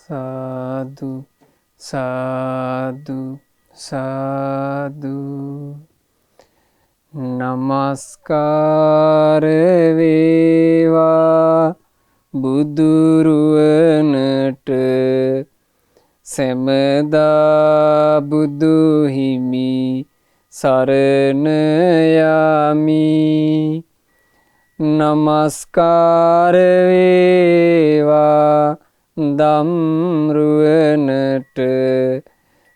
සාදු සාදු සාදු නමස්කාර වේවා බුදුරුවනට සැමදා බුදු හිමි සරණ යමි. නමස්කාර වේවා ධම්රුවනට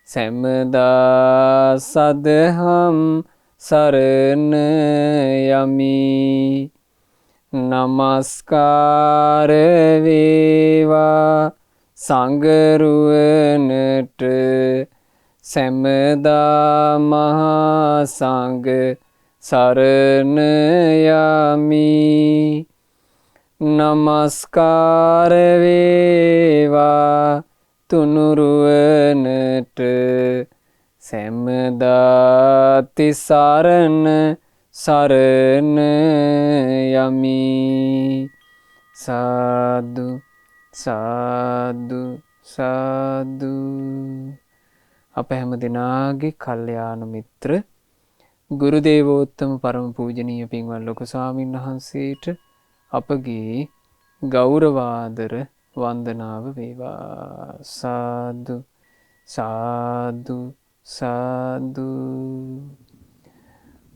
සැමදා සදහම් සරණ යමි. නමස්කාර වේවා සංඝරුවනට සැමදා මහා සංඝ සරණ යමි. නමස්කාර වේවා තුනුරුවනට සැමදා තිසරණ සරණ යමි. සාදු සාදු සාදු. අප හැම දෙනාගේ කල්යාණ මිත්‍ර ගුරු දේවෝත්තම පරම පූජනීය පින්වත් ලොකු ස්වාමීන් වහන්සේට අපගේ ගෞරවාදර වන්දනාව වේවා. සාදු සාදු සාදු.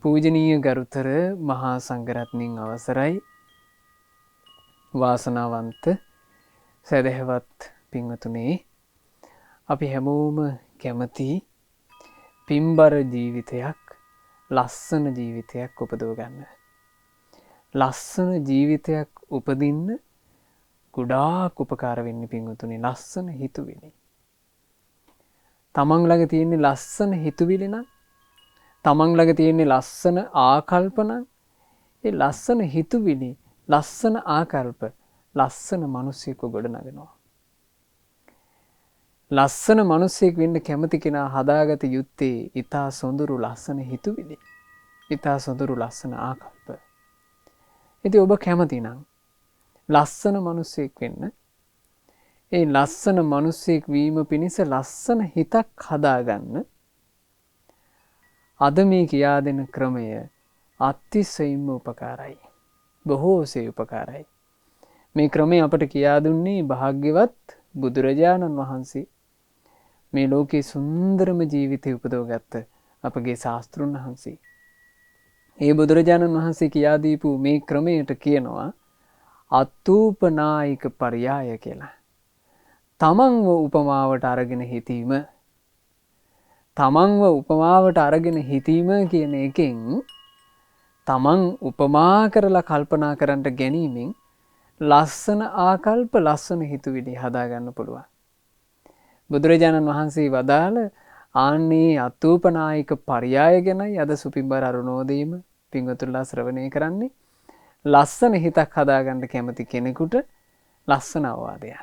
පූජනීය ගරුතර මහා සංඝරත්නයන් අවසරයි. වාසනාවන්ත සදහවත් පින්වතුනේ, අපි හැමෝම කැමති පින්බර ජීවිතයක්, ලස්සන ජීවිතයක් උපදව ගන්න. ලස්සන ජීවිතයක් උපදින්න ගොඩාක් උපකාර වෙන්නේ පින්වතුනි ලස්සන හිතුවිලි. තමන් ළඟ තියෙන්නේ ලස්සන හිතුවිලි නම්, තමන් ළඟ තියෙන්නේ ලස්සන ආකල්ප නම්, ඒ ලස්සන හිතුවිලි, ලස්සන ආකල්ප ලස්සන මිනිස්සෙක්ව ගොඩ නගනවා. ලස්සන මිනිසෙක් වෙන්න කැමති කෙනා හදාගත යුත්තේ ඊතා සොඳුරු ලස්සන හිතුවිලි, ඊතා සොඳුරු ලස්සන ආකල්ප. ඉතින් ඔබ කැමති නම් ලස්සන මිනිසෙක් වෙන්න, ඒ ලස්සන මිනිසෙක් වීම පිණිස ලස්සන හිතක් හදාගන්න අද මේ කියා දෙන ක්‍රමය අතිශයින්ම උපකාරයි. බොහෝසේ උපකාරයි. මේ ක්‍රමය අපට කියා දුන්නේ භාග්‍යවත් බුදුරජාණන් වහන්සේ. මේ ලෝකේ සුන්දරම ජීවිතය උපදවගත්ත අපගේ ශාස්ත්‍රුන් වහන්සේ. ඒ බුදුරජාණන් වහන්සේ කියා දීපු මේ ක්‍රමයට කියනවා අතූපනායික පරියාය කියලා. තමන්ව උපමාවට අරගෙන හිතීම. තමන්ව උපමාවට අරගෙන හිතීම කියන එකෙන් තමන් උපමා කරලා කල්පනා කරන්න ගැනීමෙන් ලස්සන ආකල්ප, ලස්සන හිතුවිලි හදාගන්න පුළුවන්. බුදුරජාණන් වහන්සේ වදාළ ආන්නේ අතූපනායික පරියාය ගැනයි අද සුපින්බර අරුණෝදයම පින්වතුන්ලා ශ්‍රවණය කරන්නේ. ලස්සන හිතක් හදාගන්න කැමති කෙනෙකුට ලස්සන අවවාදයක්.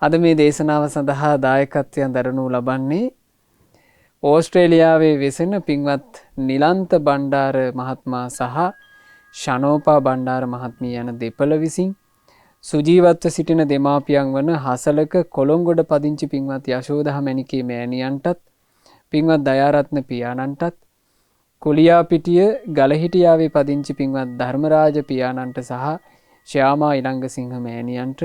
අද මේ දේශනාව සඳහා දායකත්වයෙන් දරනු ලබන්නේ ඕස්ට්‍රේලියාවේ වෙසෙන පින්වත් නිලන්ත බණ්ඩාර මහත්මයා සහ ශනෝපා බණ්ඩාර මහත්මිය යන දෙපළ විසින් සුජීවත්ව සිටින දෙමාපියන් වන හසලක කොළොංගොඩ පදිංචි පින්වත් යශෝදා මැණිකේ මෑණියන්ටත්, පින්වත් දයාරත්න පියාණන්ටත්, කුලියාපිටිය ගලහිටියාවේ පදිංචි පින්වත් ධර්මරාජ පියාණන්ට සහ ශ්‍යාමා ඉලංගසිංහ මෑණියන්ට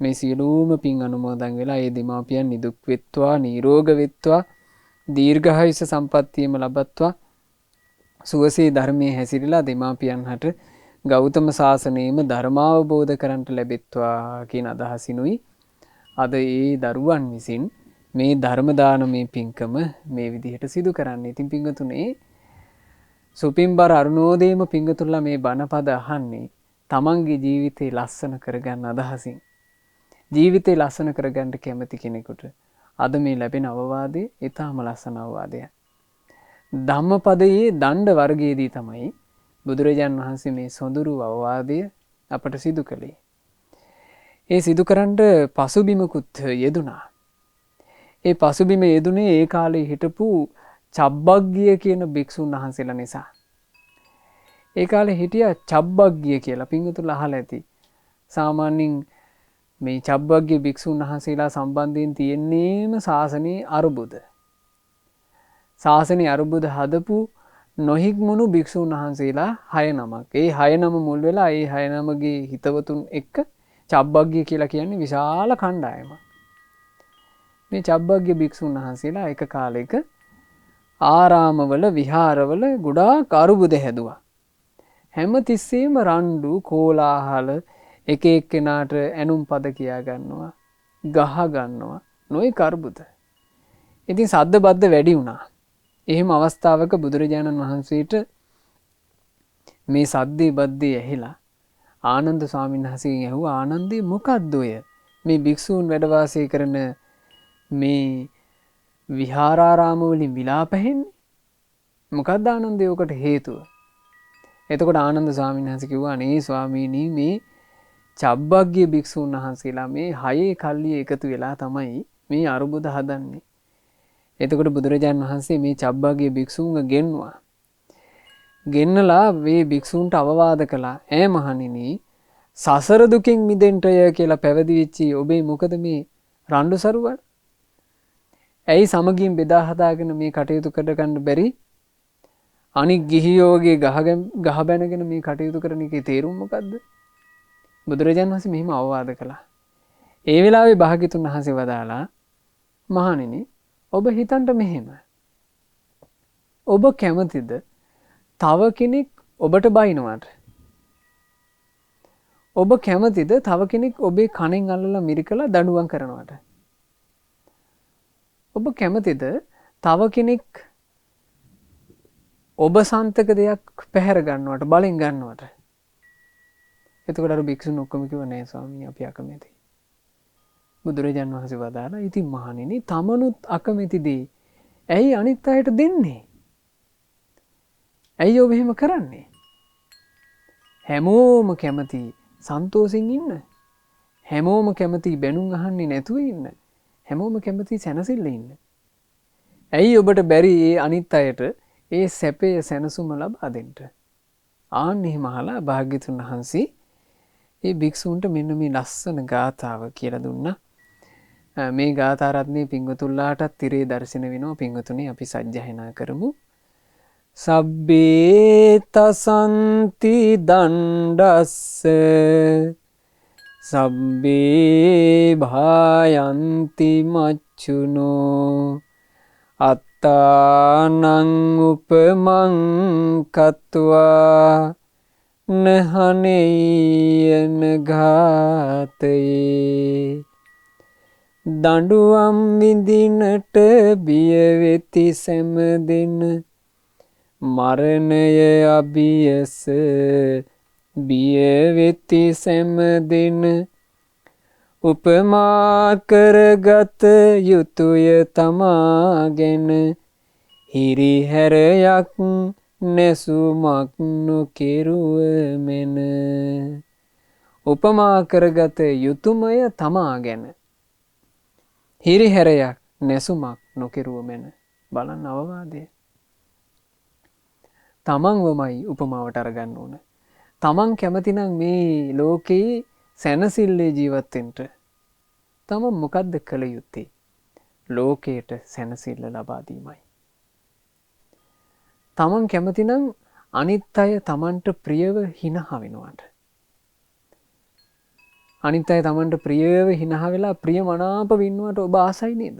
මේ සියලුම පින් අනුමෝදන් වෙලා ඒ දෙමාපියන් නිදුක් වෙත්වා, නිරෝග වෙත්වා, දීර්ඝායුෂ සම්පන්නියම ලබත්වා, සුවසේ ධර්මයේ හැසිරලා දෙමාපියන් හට ගෞතම සාසනයේම ධර්මාවබෝධ කරන්ට ලැබෙත්වා කියන අදහසිනුයි අද ඒ දරුවන් විසින් මේ ධර්ම දානමේ පින්කම මේ විදිහට සිදු කරන්නේ. ඉතින් පින්වතුනේ, සුපින්බර අරුණෝදයම පින්වතුන්ලා මේ බණපද අහන්නේ තමන්ගේ ජීවිතේ ලස්සන කරගන්න අදහසින්. ජීවිතේ ලස්සන කරගන්න කැමති කෙනෙකුට අද මේ ලැබෙන අවවාදය ඊටාම ලස්සන අවවාදයක්. ධම්මපදයේ දණ්ඩ වර්ගයේදී තමයි බුදුරජාන් වහන්සේ මේ සොඳුරු අවවාදය අපට සිදු කළේ. ඒ සිදු කරන්න පසුබිමකුත් යෙදුනා. ඒ පසුබිම යෙදුනේ ඒ කාලේ හිටපු චබ්බග්ගිය කියන භික්ෂුන් වහන්සේලා නිසා. ඒ කාලේ හිටියා චබ්බග්ගිය කියලා. පින්වතුන්ලා අහලා ඇති. සාමාන්‍යයෙන් මේ චබ්බග්ගේ භික්ෂුන් වහන්සේලා සම්බන්ධයෙන් තියෙන්නේම ශාසනයේ අරුබුද. ශාසනයේ අරුබුද හදපු නොහික්මුණු භික්ෂුන් වහන්සේලා 6 නමක්. ඒ 6 නම මුල් වෙලා ඒ 6 නමගේ හිතවතුන් එක්ක චබ්බග්ගේ කියලා කියන්නේ විශාල කණ්ඩායමක්. මේ චබ්බග්ගේ භික්ෂුන් වහන්සේලා එක කාලයක ආරාමවල විහාරවල ගොඩාක් අරුබුද හැදුවා. හැම තිස්සෙම රණ්ඩු කෝලාහල එක එක්කෙනාට ඇනුම් පද කියා ගන්නවා, ගහ ගන්නවා, නොයි අරුබුද. ඉතින් සද්ද බද්ද වැඩි වුණා. එහෙම අවස්ථාවක බුදුරජාණන් වහන්සේට මේ සද්දේ බද්දේ ඇහිලා ආනන්ද ස්වාමීන් වහන්සේගෙන් ඇහුවා, ආනන්දේ මොකද්ද ඔය මේ භික්ෂූන් වැඩ වාසය කරන මේ විහාරාරාම වලින් විලාප ඇහෙන්නේ? මොකක්ද ආනන්දේ ඔකට හේතුව? එතකොට ආනන්ද ස්වාමීන් වහන්සේ කිව්වා, "අනේ ස්වාමීනි, මේ චබ්බග්ගේ භික්ෂූන් වහන්සේලා මේ 6 කල්ලිය එකතු වෙලා තමයි මේ අරුබුද හදන්නේ." එතකොට බුදුරජාණන් වහන්සේ මේ චබ්බග්ගේ භික්ෂූන්ව ගෙන්නවා. ගෙන්නලා මේ භික්ෂූන්ට අවවාද කළා, "ඈ මහණෙනි, සසර දුකින් මිදෙන්නය කියලා පැවිදි වෙච්චි ඔබේ මොකද මේ රණ්ඩු සරුවල්? ඇයි සමගින් බෙදා හදාගෙන මේ කටයුතු කරගන්න බැරි? අනික් ගිහියෝගේ ගහ බැනගෙන මේ කටයුතු කරන එකේ තේරුම මොකද්ද?" බුදුරජාණන් වහන්සේ මෙහිම අවවාද කළා. ඒ වෙලාවේ භාග්‍යතුන් වහන්සේ වදාලා, "මහණෙනි, ඔබ හිතන්න මෙහෙම. ඔබ කැමතිද තව කෙනෙක් ඔබට බයිනවට? ඔබ කැමතිද තව කෙනෙක් ඔබේ කණෙන් අල්ලලා මිරිකලා දඬුවම් කරනවට? ඔබ කැමතිද තව කෙනෙක් ඔබ සන්තක දෙයක් පැහැර ගන්නවට, බලෙන් ගන්නවට?" එතකොට අර භික්ෂුන් ඔක්කොම කිව්වා, "නෑ ස්වාමී, අපි අකමැතියි." බුදුරජාණන් වහන්සේ වදාලා, "ඉතින් මහණෙනි, තමනුත් අකමැතිදී ඇයි අනිත් අයට දෙන්නේ? ඇයි ඔබ එහෙම කරන්නේ? හැමෝම කැමති සන්තෝෂෙන් ඉන්න. හැමෝම කැමති බැනුම් අහන්නේ නැතුව ඉන්න. හැමෝම කැමති සැනසෙල්ල ඉන්න. ඇයි ඔබට බැරි ඒ අනිත් අයට ඒ සැපය සැනසුම ලබා දෙන්න?" ආන්න එහෙම අහලා භාග්‍යතුන් වහන්සේ ඒ භික්ෂූන්ට මෙන්න මේ ලස්සන ගාථාව කියලා දුන්නා. මේ ගාථා රත්නේ පින්වතුන්ලාටත් තිරේ දර්ශන වෙනවා. පින්වතුනි, අපි සජ්ජායනා කරමු. සබ්බේ තසන්ති දණ්ඩස්ස සබ්බේ භායන්ති මච්චුනෝ අත්තානං උපමං කତ୍වා නහනේයන ඝාතයේ දඬුවම් විඳිනට බිය වෙති සෑම දින මරණය අභියස බිය වෙති සෑම දින උපමා කරගත යුතුය තමාගෙන හිරිහැරයක් නැසුමක් නොකෙරුව මෙන. උපමා කරගත යුතුමය තමා ගැන හිරිහැරයක් නැසුමක් නොකෙරුව මෙන. බලන්න අවවාදය. තමන්වමයි උපමාවට අරගන්න ඕන. තමන් කැමතිනම් මේ ලෝකයේ සැනසිල්ලේ ජීවත්වෙන්ට තමන් මොකක්ද කළ යුත්තේ? ලෝකයට සැනසිල්ල ලබාදීමයි. තමන් කැමතිනම් අනිත් අය තමන්ට ප්‍රියව හිනහ වෙනවාට. අනිත් අය තමන්ට ප්‍රියව හිනහ වෙලා ප්‍රිය මනාප වෙන්නවට ඔබ ආසයි නේද?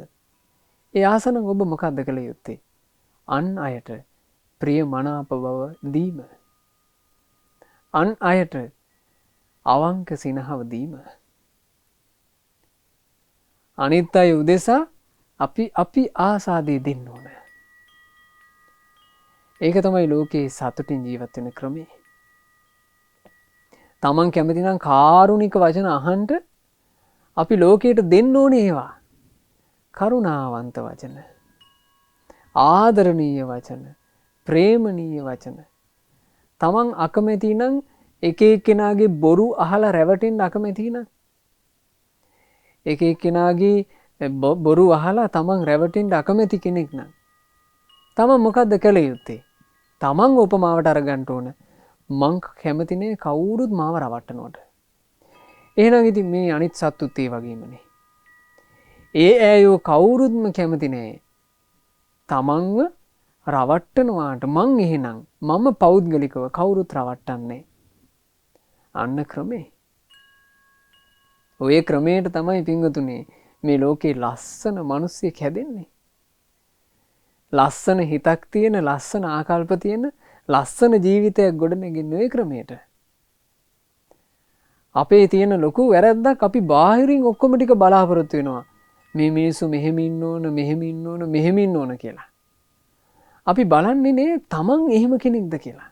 ඒ ආසනම් ඔබ මොකක්ද කළ යුත්තේ? අන් අයට ප්‍රිය මනාප බව දීම. අන් අයට අවංක සිනහව දීම. අනිත් අය උදෙසා අපි ආසාදේ දෙන්න ඕන. ඒක තමයි ලෝකේ සතුටින් ජීවත් වෙන ක්‍රමය. තමන් කැමති නම් කාරුණික වචන අහන්න අපි ලෝකයට දෙන්න ඕනේ ඒවා. කරුණාවන්ත වචන, ආදරණීය වචන, ප්‍රේමණීය වචන. තමන් අකමැති නම් එක එක්කෙනාගේ බොරු අහලා රැවටෙන්න අකමැති නම් එක එක්කෙනාගේ බොරු අහලා තමන් රැවටෙන්න අකමැති කෙනෙක් නම් තමන් මොකද්ද කළ යුත්තේ? තමන් උපමාවට අරගන්න ඕන. මං කැමති නෑ කවුරුත් මාව රවට්ටනවට. එහෙනම් ඉතින් මේ අනිත් සත්තුත් ඒ වගේමනේ. ඒ ඇයෝ කවුරුත්ම කැමති නෑ තමන්ව රවට්ටනවාට. මං එහෙනම් මම පෞද්ගලිකව කවුරුත් රවට්ටන්නේ. අන්න ක්‍රමේ. ඔය ක්‍රමයට තමයි පිංගතුනේ මේ ලෝකේ ලස්සන මිනිස්සෙක් හැදෙන්නේ. ලස්සන හිතක් තියෙන, ලස්සන ආකල්ප තියෙන, ලස්සන ජීවිතයක් ගොඩනගන්නේ ඔය ක්‍රමයට. අපේ තියෙන ලොකු වැරැද්දක් අපි බාහිරින් ඔක්කොම ටික බලාපොරොත්තු වෙනවා. මේ මිනිස්සු මෙහෙම ඉන්න ඕන, මෙහෙම ඉන්න ඕන, මෙහෙම ඉන්න ඕන කියලා. අපි බලන්නේ නේ තමන් එහෙම කෙනෙක්ද කියලා.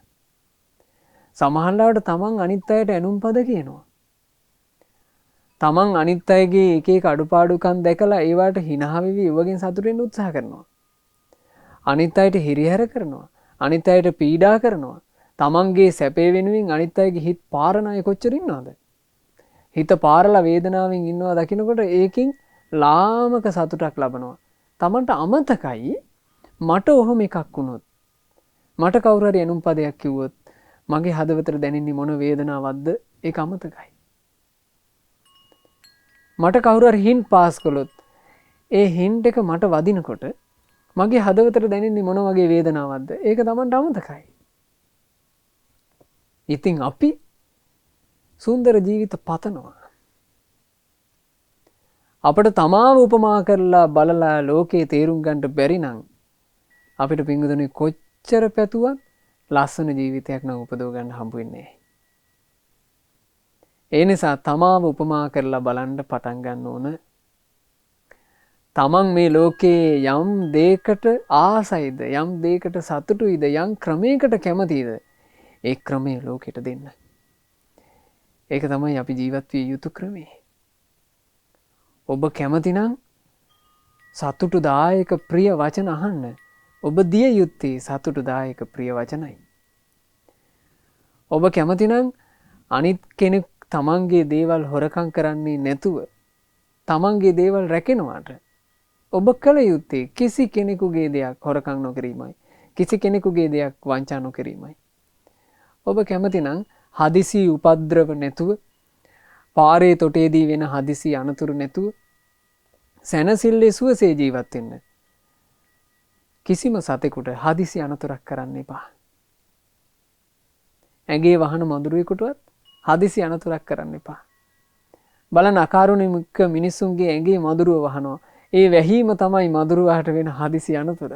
සමහරවිට තමන් අනිත් අයට ඇනුම් පද කියනවා. තමන් අනිත් අයගේ එක එක අඩුපාඩුකම් දැකලා ඒවට hina වෙවි ඒවගෙන් සතුටු වෙන්න උත්සාහ කරනවා. අනිත් අයට හිරිහැර කරනවා. අනිත් අයට පීඩා කරනවා. තමන්ගේ සැපේ වෙනුවෙන් අනිත් අයගේ හිත පාරන අය කොච්චර ඉන්නවද? හිත පාරලා වේදනාවෙන් ඉන්නවා දකින්නකොට ඒකෙන් ලාමක සතුටක් ලබනවා. තමන්ට අමතකයි මට ඔහොම එකක් වුණොත්, මට කවුරු හරි ඇනුම් පදයක් කිව්වොත් මගේ හදවතට දැනෙන්නේ මොන වේදනාවක්ද ඒක අමතකයි. මට කවුරු හරි හින්ට් පාස් කළොත් ඒ හින්ට් එක මට වදිනකොට මගේ හදවතට දැනෙන්නේ මොන වගේ වේදනාවක්ද ඒක තමන්ට අමතකයි. ඉතින් අපි සුන්දර ජීවිත පතනවා. අපිට තමාව උපමා කරලා බලලා ලෝකේ තේරුම් ගන්න බැරි නම් අපිට පිංගුතුනේ කොච්චර පැතුවත් ලස්සන ජීවිතයක් නම් උපදව ගන්න හම්බ වෙන්නේ නැහැ. ඒ නිසා තමාව උපමා කරලා බලන්න පටන් ගන්න ඕන. තමන් මේ ලෝකේ යම් දෙයකට ආසයිද, යම් දෙයකට සතුටුයිද, යම් ක්‍රමයකට කැමතිද ඒ ක්‍රමය ලෝකෙට දෙන්න. ඒක තමයි අපි ජීවත් විය යුතු ක්‍රමය. ඔබ කැමති නම් සතුටුදායක ප්‍රිය වචන අහන්න. ඔබ දිය යුත්තේ සතුටුදායක ප්‍රිය වචනයි. ඔබ කැමති නම් අනිත් කෙනෙක් තමන්ගේ දේවල් හොරකම් කරන්නේ නැතුව තමන්ගේ දේවල් රැකෙනවාට ඔබ කළ යුත්තේ කිසි කෙනෙකුගේ දෙයක් හොරකම් නොකිරීමයි. කිසි කෙනෙකුගේ දෙයක් වංචා නොකිරීමයි. ඔබ කැමති නම් හදිසි උපද්‍රව නැතුව, පාරේ තොටේදී වෙන හදිසි අනතුරු නැතුව සැනසෙල්ලේ සුවසේ ජීවත් වෙන්න. කිසිම සතෙකුට හදිසි අනතුරක් කරන්න එපා. ඇගේ වහන මදුරුවෙකුටවත් හදිසි අනතුරක් කරන්න එපා. බලන්න අකාරුණික මිනිස්සුන්ගේ ඇගේ මදුරුව වහනවා. ඒ වැහීම තමයි මදුරුවාට වෙන හදිසි අනතුර.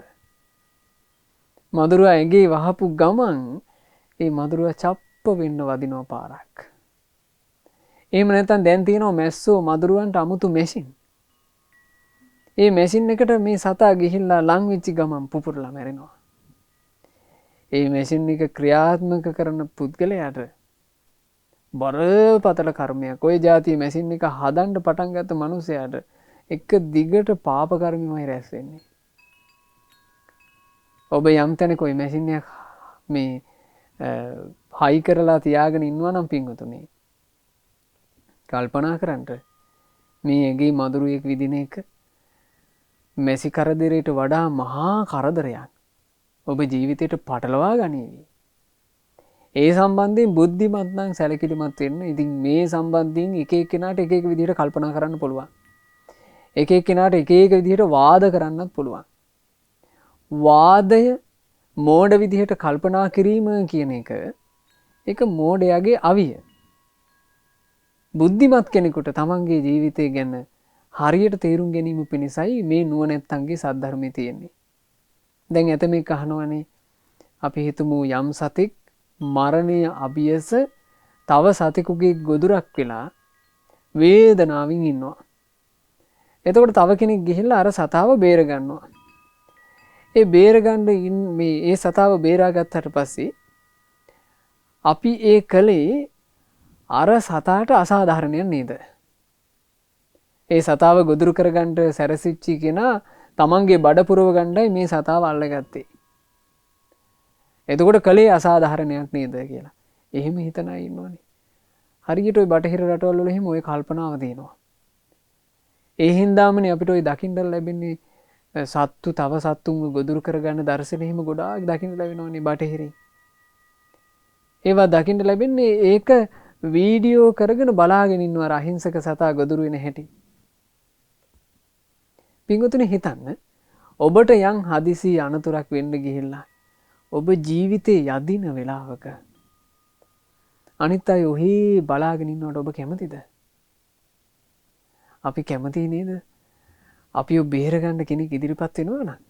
මදුරුවා ඇගේ වහපු ගමන් ඒ මදුරුවා චප්ප වෙන්න වදිනවා පාරක්. එහෙම නැත්නම් දැන් තියෙනවා මැස්සෝ මදුරුවන්ට අමුතු මැෂින්. ඒ මැෂින් එකට මේ සතා ගිහිල්ලා ලං වෙච්ච ගමන් පුපුරලා මැරෙනවා. ඒ මැෂින් එක ක්‍රියාත්මක කරන පුද්ගලයාට බරපතල කර්මයක්. ওই જાතිය මැෂින් එක හදන්න පටන් ගත්ත මිනිසයාට එක දිගට පාප කර්මෙමයි රැස් වෙන්නේ. ඔබ යම් තැනක ওই මැෂින් එක මේ හයි කරලා තියාගෙන ඉන්නවා නම් පින්වතුනි, කල්පනා කරන්න මේ ඇගේ මදුරුවෙක් විදින එක මැසි කරදරයට වඩා මහා කරදරයක්. ඔබ ජීවිතයට පටලවා ගනීවි. ඒ සම්බන්ධයෙන් බුද්ධිමත් නම් සැලකිලිමත් වෙන්න. ඉතින් මේ සම්බන්ධයෙන් එක එක්කෙනාට එක එක විදිහට කල්පනා කරන්න පුළුවන්. එක එක්කෙනාට එක එක විදිහට වාද කරන්නත් පුළුවන්. වාදය මෝඩ විදිහට කල්පනා කිරීම කියන එක ඒක මෝඩයාගේ අවිය. බුද්ධිමත් කෙනෙකුට තමන්ගේ ජීවිතය ගැන හරියට තේරුම් ගැනීම පිණිසයි මේ නුවණැත්තන්ගේ සද්ධර්මයේ තියෙන්නේ. දැන් ඇතමෙක් අහනවනේ, අපි හිතමු යම් සතෙක් මරණය අභියස තව සතෙකුගේ ගොදුරක් වෙලා වේදනාවෙන් ඉන්නවා. එතකොට තව කෙනෙක් ගිහිල්ලා අර සතාව බේර ගන්නවා. ඒ බේරගන්න මේ ඒ සතාව බේරාගත්තට පස්සේ අපි ඒ කලේ අර සතාට අසාධාරණයක් නේද? ඒ සතාව ගොදුරු කරගන්න සැරසිච්චි කෙනා තමන්ගේ බඩ පුරව ගන්නයි මේ සතාව අල්ලගත්තේ. එතකොට කලේ අසාධාරණයක් නේද කියලා. එහෙම හිතන අය ඉන්නවනේ. හරියට ওই බටහිර රටවල් වල එහෙම ওই කල්පනාව තියෙනවා. ඒ හින්දාමනේ අපිට ওই දකින්න ලැබෙන්නේ සත්තු තව සත්තුන්ව ගොදුරු කරගන්න දර්ශන එහෙම ගොඩාක් දකින්න ලැබෙනවනේ බටහිරින්. ඒවා දකින්න ලැබෙන්නේ ඒක වීඩියෝ කරගෙන බලාගෙන ඉන්නවා අහිංසක සතා ගොදුරු වෙන හැටි. පින්වතුනි හිතන්න ඔබට යම් හදිසි අනතුරක් වෙන්න ගිහිල්ලා ඔබ ජීවිතේ යදින වෙලාවක අනිත් අය ඔහි බලාගෙන ඉන්නවට ඔබ කැමතිද? අපි කැමති නේද? අපිව බේරගන්න කෙනෙක් ඉදිරිපත් වෙනවා නම්.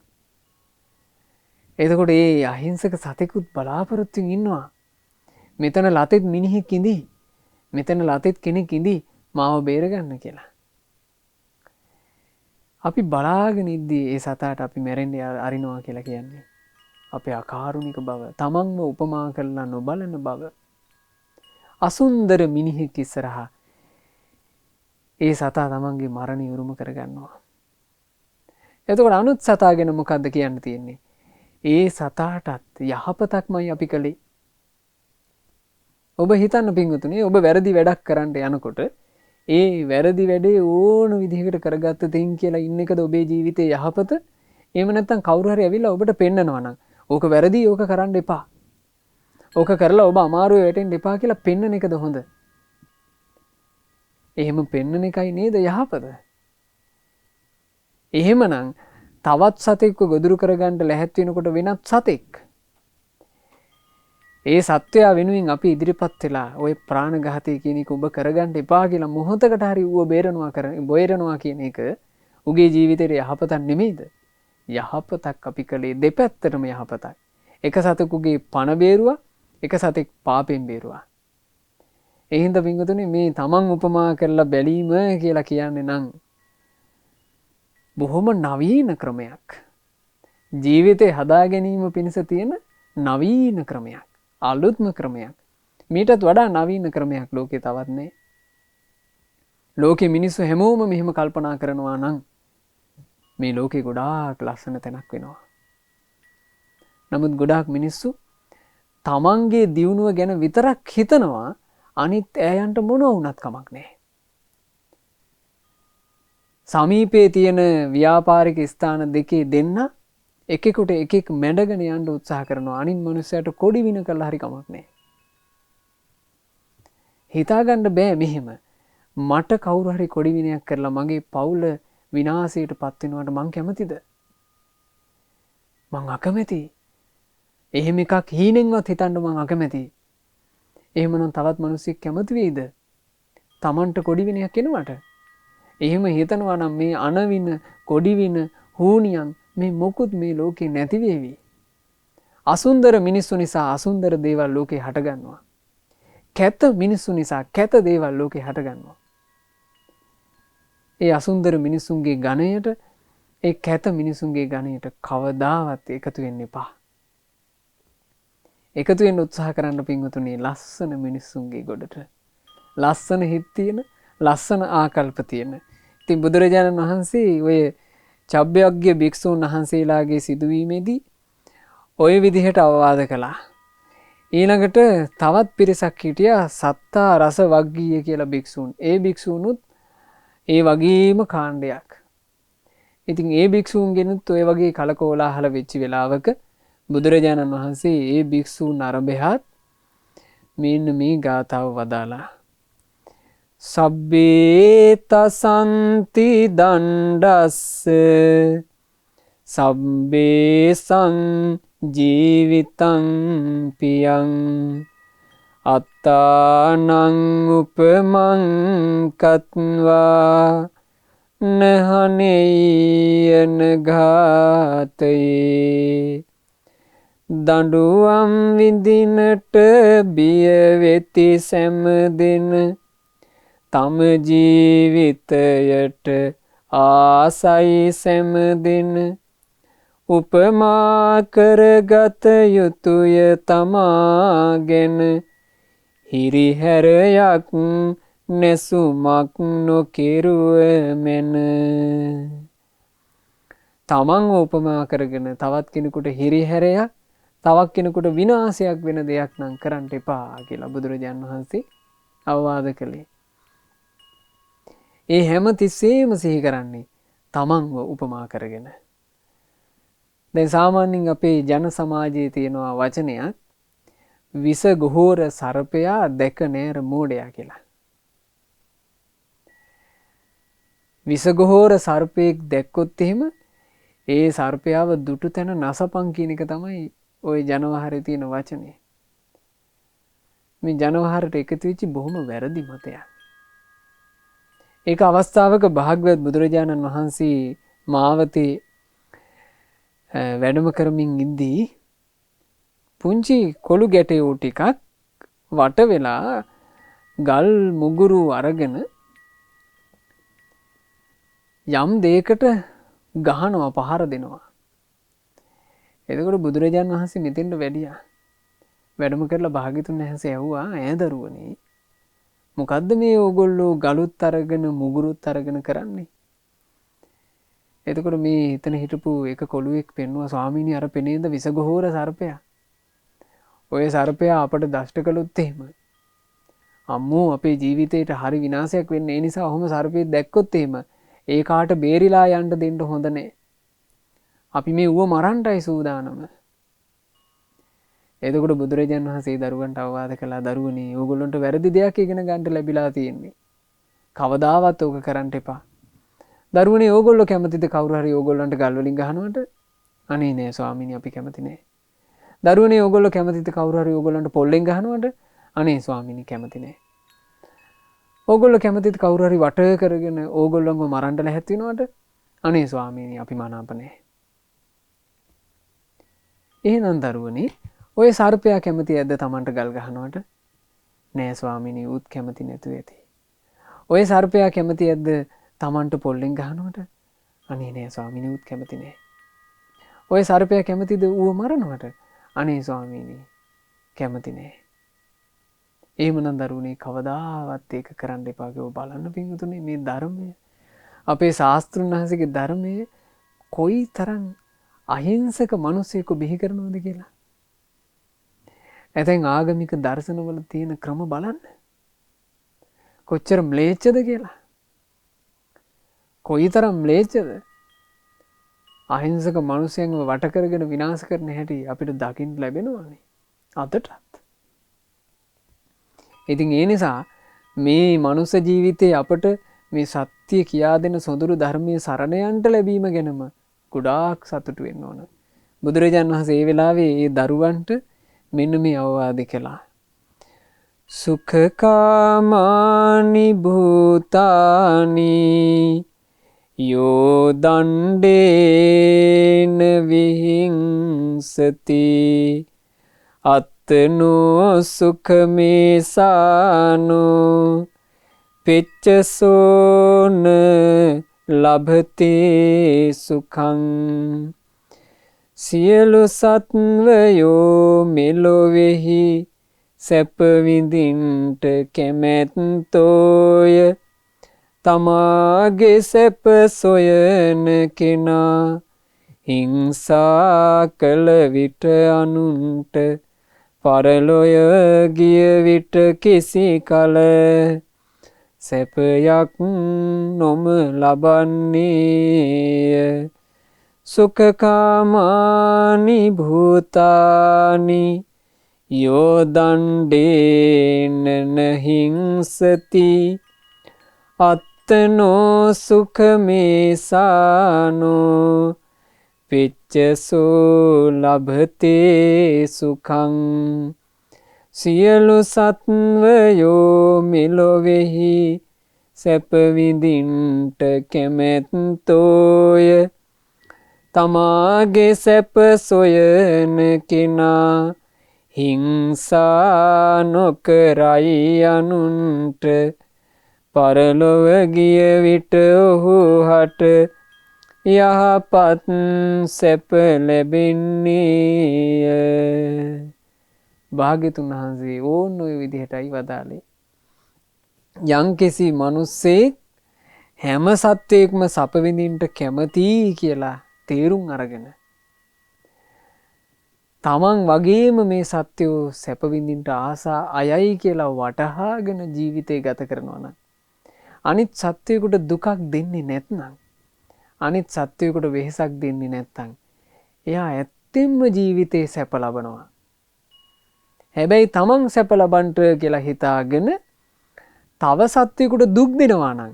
එතකොට ඒ අහිංසක සතෙකුත් බලාපොරොත්තුෙන් ඉන්නවා. මෙතන ලතෙත් මිනිහෙක් ඉඳී. මෙතන ලතෙත් කෙනෙක් ඉඳී මාව බේරගන්න කියලා. අපි බලාගෙන ඉද්දී ඒ සතාට අපි මැරෙන්න අරිනවා කියලා කියන්නේ. අපේ අකාරුණික බව, තමන්ව උපමා කරලා නොබලන බව. අසුන්දර මිනිහෙක් ඉස්සරහා ඒ සතා තමන්ගේ මරණය උරුම කරගන්නවා. එතකොට අනුත් සතා ගැන මොකද්ද කියන්න තියෙන්නේ? ඒ සතාටත් යහපතක්මයි අපි කළේ. ඔබ හිතන්න පින්වතුනි, ඔබ වැරදි වැඩක් කරන්න යනකොට ඒ වැරදි වැඩේ ඕන විදිහකට කරගත්ත තින් කියලා ඉන්න එකද ඔබේ ජීවිතේ යහපත? එහෙම නැත්නම් කවුරු හරි ඇවිල්ලා ඔබට පෙන්නනවා නම් ඕක වැරදි, ඕක කරන්න එපා, ඕක කරලා ඔබ අමාරුවේ වැටෙන්න එපා කියලා පෙන්නන එකද හොඳ? එහෙම පෙන්නන එකයි නේද යහපත? එහෙමනම් තවත් සතෙක්ව ගොදුරු කරගන්න ලැහැත් වෙනකොට වෙනත් සතෙක් ඒ සත්වයා වෙනුවෙන් අපි ඉදිරිපත් වෙලා ওই ප්‍රාණඝාතය කියන එක ඔබ කරගන්න එපා කියලා මොහොතකට හරි ඌව බේරනවා කියන එක උගේ ජීවිතේට යහපතක් නෙමෙයිද? යහපතක් අපි කළේ දෙපැත්තටම යහපතක්. එක සතෙකුගේ පණ බේරුවා, එක සතෙක් පාපෙන් බේරුවා. ඒ හින්දා පින්වතුනි මේ තමන් උපමා කරලා බැලීම කියලා කියන්නේ නම් බොහොම නවීන ක්‍රමයක්. ජීවිතේ හදා ගැනීම පිණිස තියෙන නවීන ක්‍රමයක්. අලුත්ම ක්‍රමයක්. මීටත් වඩා නවීන ක්‍රමයක් ලෝකේ තවත් නැහැ. ලෝකේ මිනිස්සු හැමෝම මෙහෙම කල්පනා කරනවා නම් මේ ලෝකේ ගොඩාක් ලස්සන තැනක් වෙනවා. නමුත් ගොඩාක් මිනිස්සු තමන්ගේ දියුණුව ගැන විතරක් හිතනවා, අනිත් ඈයන්ට මොනවා වුණත් කමක් නැහැ. සමීපයේ තියෙන ව්‍යාපාරික ස්ථාන දෙකේ දෙන්න එකෙකුට එකෙක් මැඩගෙන යන්න උත්සාහ කරනවා. අනිත් මනුස්සයාට කොඩි වින කළා හරි කමක් නැහැ. හිතාගන්න බෑ මෙහෙම. මට කවුරු හරි කොඩි විනයක් කරලා මගේ පවුල විනාශයට පත් වෙනවට මං කැමතිද? මං අකමැති. එහෙම එකක් හීනෙන්වත් හිතන්න මං අකමැති. එහෙමනම් තවත් මිනිස්සෙක් කැමති වෙයිද? Tamanට කොඩි විනයක් එනවට? එහෙම හිතනවා නම් මේ අනවින කොඩි වින හූනියන් මේ මොකුත් මේ ලෝකේ නැති වෙවි. අසුන්දර මිනිස්සු නිසා අසුන්දර දේවල් ලෝකේ හටගන්නවා. කැත මිනිස්සු නිසා කැත දේවල් ලෝකේ හටගන්නවා. ඒ අසුන්දර මිනිසුන්ගේ ගණයට, ඒ කැත මිනිසුන්ගේ ගණයට කවදාවත් එකතු වෙන්න එපා. එකතු වෙන්න උත්සාහ කරන්න පින්වතුනි ලස්සන මිනිසුන්ගේ ගොඩට. ලස්සන හිත් තියෙන, ලස්සන ආකල්ප තියෙන. ඉතින් බුදුරජාණන් වහන්සේ ඔය චබ්බයග්ග භික්ෂුන් වහන්සේලාගේ සිදුවීමේදී ඔය විදිහට අවවාද කළා. ඊළඟට තවත් පිරිසක් හිටියා සත්තා රස වග්ගීය කියලා භික්ෂුන්. ඒ භික්ෂුනුත් ඒ වගේම කාණ්ඩයක්. ඉතින් ඒ භික්ෂූන්ගෙනුත් ඔය වගේ කලකෝලාහල වෙච්ච වෙලාවක බුදුරජාණන් වහන්සේ ඒ භික්ෂූන් අරබෙහත් මෙන්න මේ ගාථාව වදාලා. සබ්බේ තසන්ති දණ්ඩස්ස සබ්බේ සං ජීවිතං පියං අත්තානං උපමං කତ୍වා නහනේයන ඝාතයේ දඬුවම් විඳිනට බිය වෙති සෑම තම ජීවිතයට ආසයි සෑම උපමා කරගත යුතුය තමාගෙන හිරිහැරයක් නැසුමක් නොකිරුව මෙන. තමන් උපමා කරගෙන තවත් කෙනෙකුට හිරිහැරයක්, තවත් කෙනෙකුට විනාශයක් වෙන දෙයක් නම් කරන්න එපා කියලා බුදුරජාණන් වහන්සේ අවවාද කළේ. ඒ හැම තිස්සෙම සිහි කරන්නේ තමන්ව උපමා කරගෙන. දැන් සාමාන්‍යයෙන් අපේ ජන සමාජයේ තියෙනවා වචනයක් විස ගොහෝර සර්පයා දැක නෑර මෝඩයා කියලා. විස ගොහෝර සර්පයෙක් දැක්කොත් එහෙම ඒ සර්පයාව දුටු තැන නසපන් කියන එක තමයි ওই ජනවහරේ තියෙන වචනේ. මේ ජනවහරට එකතු වෙච්ච බොහොම වැරදි මතයක්. ඒක අවස්ථාවක භාග්‍යවත් බුදුරජාණන් වහන්සේ මාවතේ වැඩම කරමින් ඉද්දී පුංචි කොළු ගැටයෝ ටිකක් වට වෙලා ගල් මුගුරු අරගෙන යම් දෙයකට ගහනවා පහර දෙනවා. එතකොට බුදුරජාණන් වහන්සේ මෙතෙන්ට වැඩියා. වැඩම කරලා භාග්‍යතුන් වහන්සේ ඇහුවා ඈ දරුවනේ මොකද්ද මේ ඕගොල්ලෝ ගලුත් අරගෙන මුගුරුත් අරගෙන කරන්නේ? එතකොට මේ එතන හිටපු එක කොළුවෙක් පෙන්නුවා ස්වාමීනි අර පෙනේද විසගොහෝර සර්පයා. ඔය සර්පයා අපට දෂ්ට කළොත් එහෙම අම්මෝ අපේ ජීවිතේට හරි විනාශයක් වෙන්නේ. ඒ නිසා ඔහොම සර්පයෙක් දැක්කොත් එහෙම ඒ කාට බේරිලා යන්න දෙන්න හොඳ නැහැ. අපි මේ ඌව මරන්නයි සූදානම. එතකොට බුදුරජාණන් වහන්සේ දරුවන්ට අවවාද කළා දරුවනේ ඕගොල්ලන්ට වැරදි දෙයක් ඉගෙන ගන්න ලැබිලා තියෙන්නේ. කවදාවත් ඕක කරන්න එපා. දරුවනේ ඕගොල්ලෝ කැමතිද කවුරු හරි ඕගොල්ලන්ට ගල් වලින් ගහනවට? අනේ නෑ ස්වාමීනි අපි කැමති නෑ. දරුවනේ ඕගොල්ලෝ කැමතිද කවුරු හරි ඕගොල්ලන්ට පොල්ලෙන් ගහනවට? අනේ ස්වාමීනි කැමති නෑ. ඕගොල්ලෝ කැමතිද කවුරු හරි වට කරගෙන ඕගොල්ලන්ව මරන්න ලැහැත් වෙනවට? අනේ ස්වාමීනි අපි මනාප නෑ. එහෙනම් දරුවනේ ඔය සර්පයා කැමති ඇද්ද Tamanට ගල් ගහනවට? නෑ ස්වාමීනි උත් කැමති නැතුව ඇති. ඔය සර්පයා කැමති ඇද්ද Tamanට පොල්ලෙන් ගහනවට? අනේ නෑ ස්වාමීනි උත් කැමති නෑ. ඔය සර්පයා කැමතිද ඌව මරනවට? අනේ ස්වාමීනි කැමති නෑ. එහෙමනම් දරුවනේ කවදාවත් ඒක කරන්න එපා කියලා බලන්න පින්වතුනි මේ ධර්මය අපේ ශාස්ත්‍රුන් වහන්සේගේ ධර්මය කොයිතරම් අහිංසක මිනිසෙකු බිහි කරනවද කියලා. ඇතැන් ආගමික දර්ශනවල තියෙන ක්‍රම බලන්න. කොච්චර ම්ලේච්ඡද කියලා. කොයිතරම් ම්ලේච්ඡද? අහිංසක මිනිසයන්ව වට කරගෙන විනාශ කරන හැටි අපිට දකින්න ලැබෙනවානේ අදටත්. ඉතින් ඒ නිසා මේ මනුස්ස ජීවිතේ අපට මේ සත්‍ය කියා දෙන සොඳුරු ධර්මයේ සරණ යන්න ලැබීම ගැනම ගොඩාක් සතුටු වෙන්න ඕන. බුදුරජාණන් වහන්සේ ඒ වෙලාවේ ඒ දරුවන්ට මෙන්න මේ අවවාද කළා. සුඛකාමානි භූතානි යෝ දණ්ඩේන විහිංසති අත්තනෝ සුඛමේසානෝ පෙච්චසෝන ලභතේ සුඛං සියලු සත්වයෝ මෙලොවෙහි සැප විඳින්ට කැමැත්තෝය තමාගේ සැප සොයන කෙනා හිංසා කළ විට අනුන්ට පරලොය ගිය විට කිසි කල සැපයක් නොම ලබන්නේය. සුඛකාමානි භූතානි යෝ දණ්ඩේන හිංසති අත්තනෝ සුඛමේසානෝ පිච්චසෝ ලභතේ සුඛං සියලු සත්වයෝ මෙලොවෙහි සැප විඳින්ට කැමැත්තෝය තමාගේ සැප සොයන කෙනා හිංසා නොකරයි අනුන්ට පරලොව ගිය විට ඔහු හට යහපත් සැප ලැබෙන්නේය. භාග්‍යතුන් වහන්සේ ඕන ඔය විදිහටයි වදාළේ. යම්කිසි මිනිස්සෙක් හැම සත්වයක්ම සැප විඳින්න කැමතියි කියලා තේරුම් අරගෙන තමන් වගේම මේ සත්වෝ සැප විඳින්න ආසා අයයි කියලා වටහාගෙන ජීවිතය ගත කරනවා නම් අනිත් සත්වයකට දුකක් දෙන්නේ නැත්නම් අනිත් සත්වයකට වෙහෙසක් දෙන්නේ නැත්නම් එයා ඇත්තෙන්ම ජීවිතේ සැප ලබනවා. හැබැයි තමන් සැප ලබන්ට කියලා හිතාගෙන තව සත්වයකුට දුක් දෙනවා නම්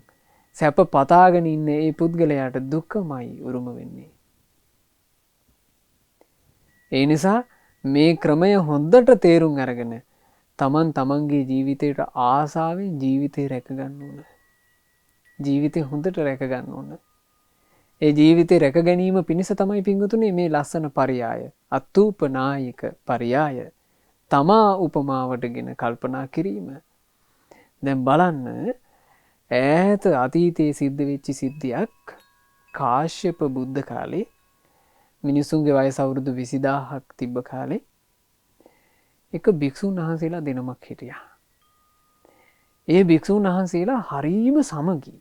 සැප පතාගෙන ඉන්න ඒ පුද්ගලයාට දුකමයි උරුම වෙන්නේ. ඒ නිසා මේ ක්‍රමය හොඳට තේරුම් අරගෙන තමන් තමන්ගේ ජීවිතයට ආසාවෙන් ජීවිතේ රැකගන්න ඕන. ජීවිතේ හොඳට රැකගන්න ඕන. ඒ ජීවිතේ රැක ගැනීම පිණිස තමයි පිංගුතුනේ මේ ලස්සන පරයාය අත්ූපනායික පරයාය තමා උපමාවටගෙන කල්පනා කිරීම. දැන් බලන්න ඈත අතීතයේ සිද්ධ වෙච්ච සිද්ධියක් කාශ්‍යප බුද්ධ කාලේ මිනිසුන්ගේ වයස අවුරුදු 20000ක් තිබ්බ කාලේ එක භික්ෂුන් වහන්සේලා දෙනමක් හිටියා. ඒ භික්ෂුන් වහන්සේලා හරීම සමගි.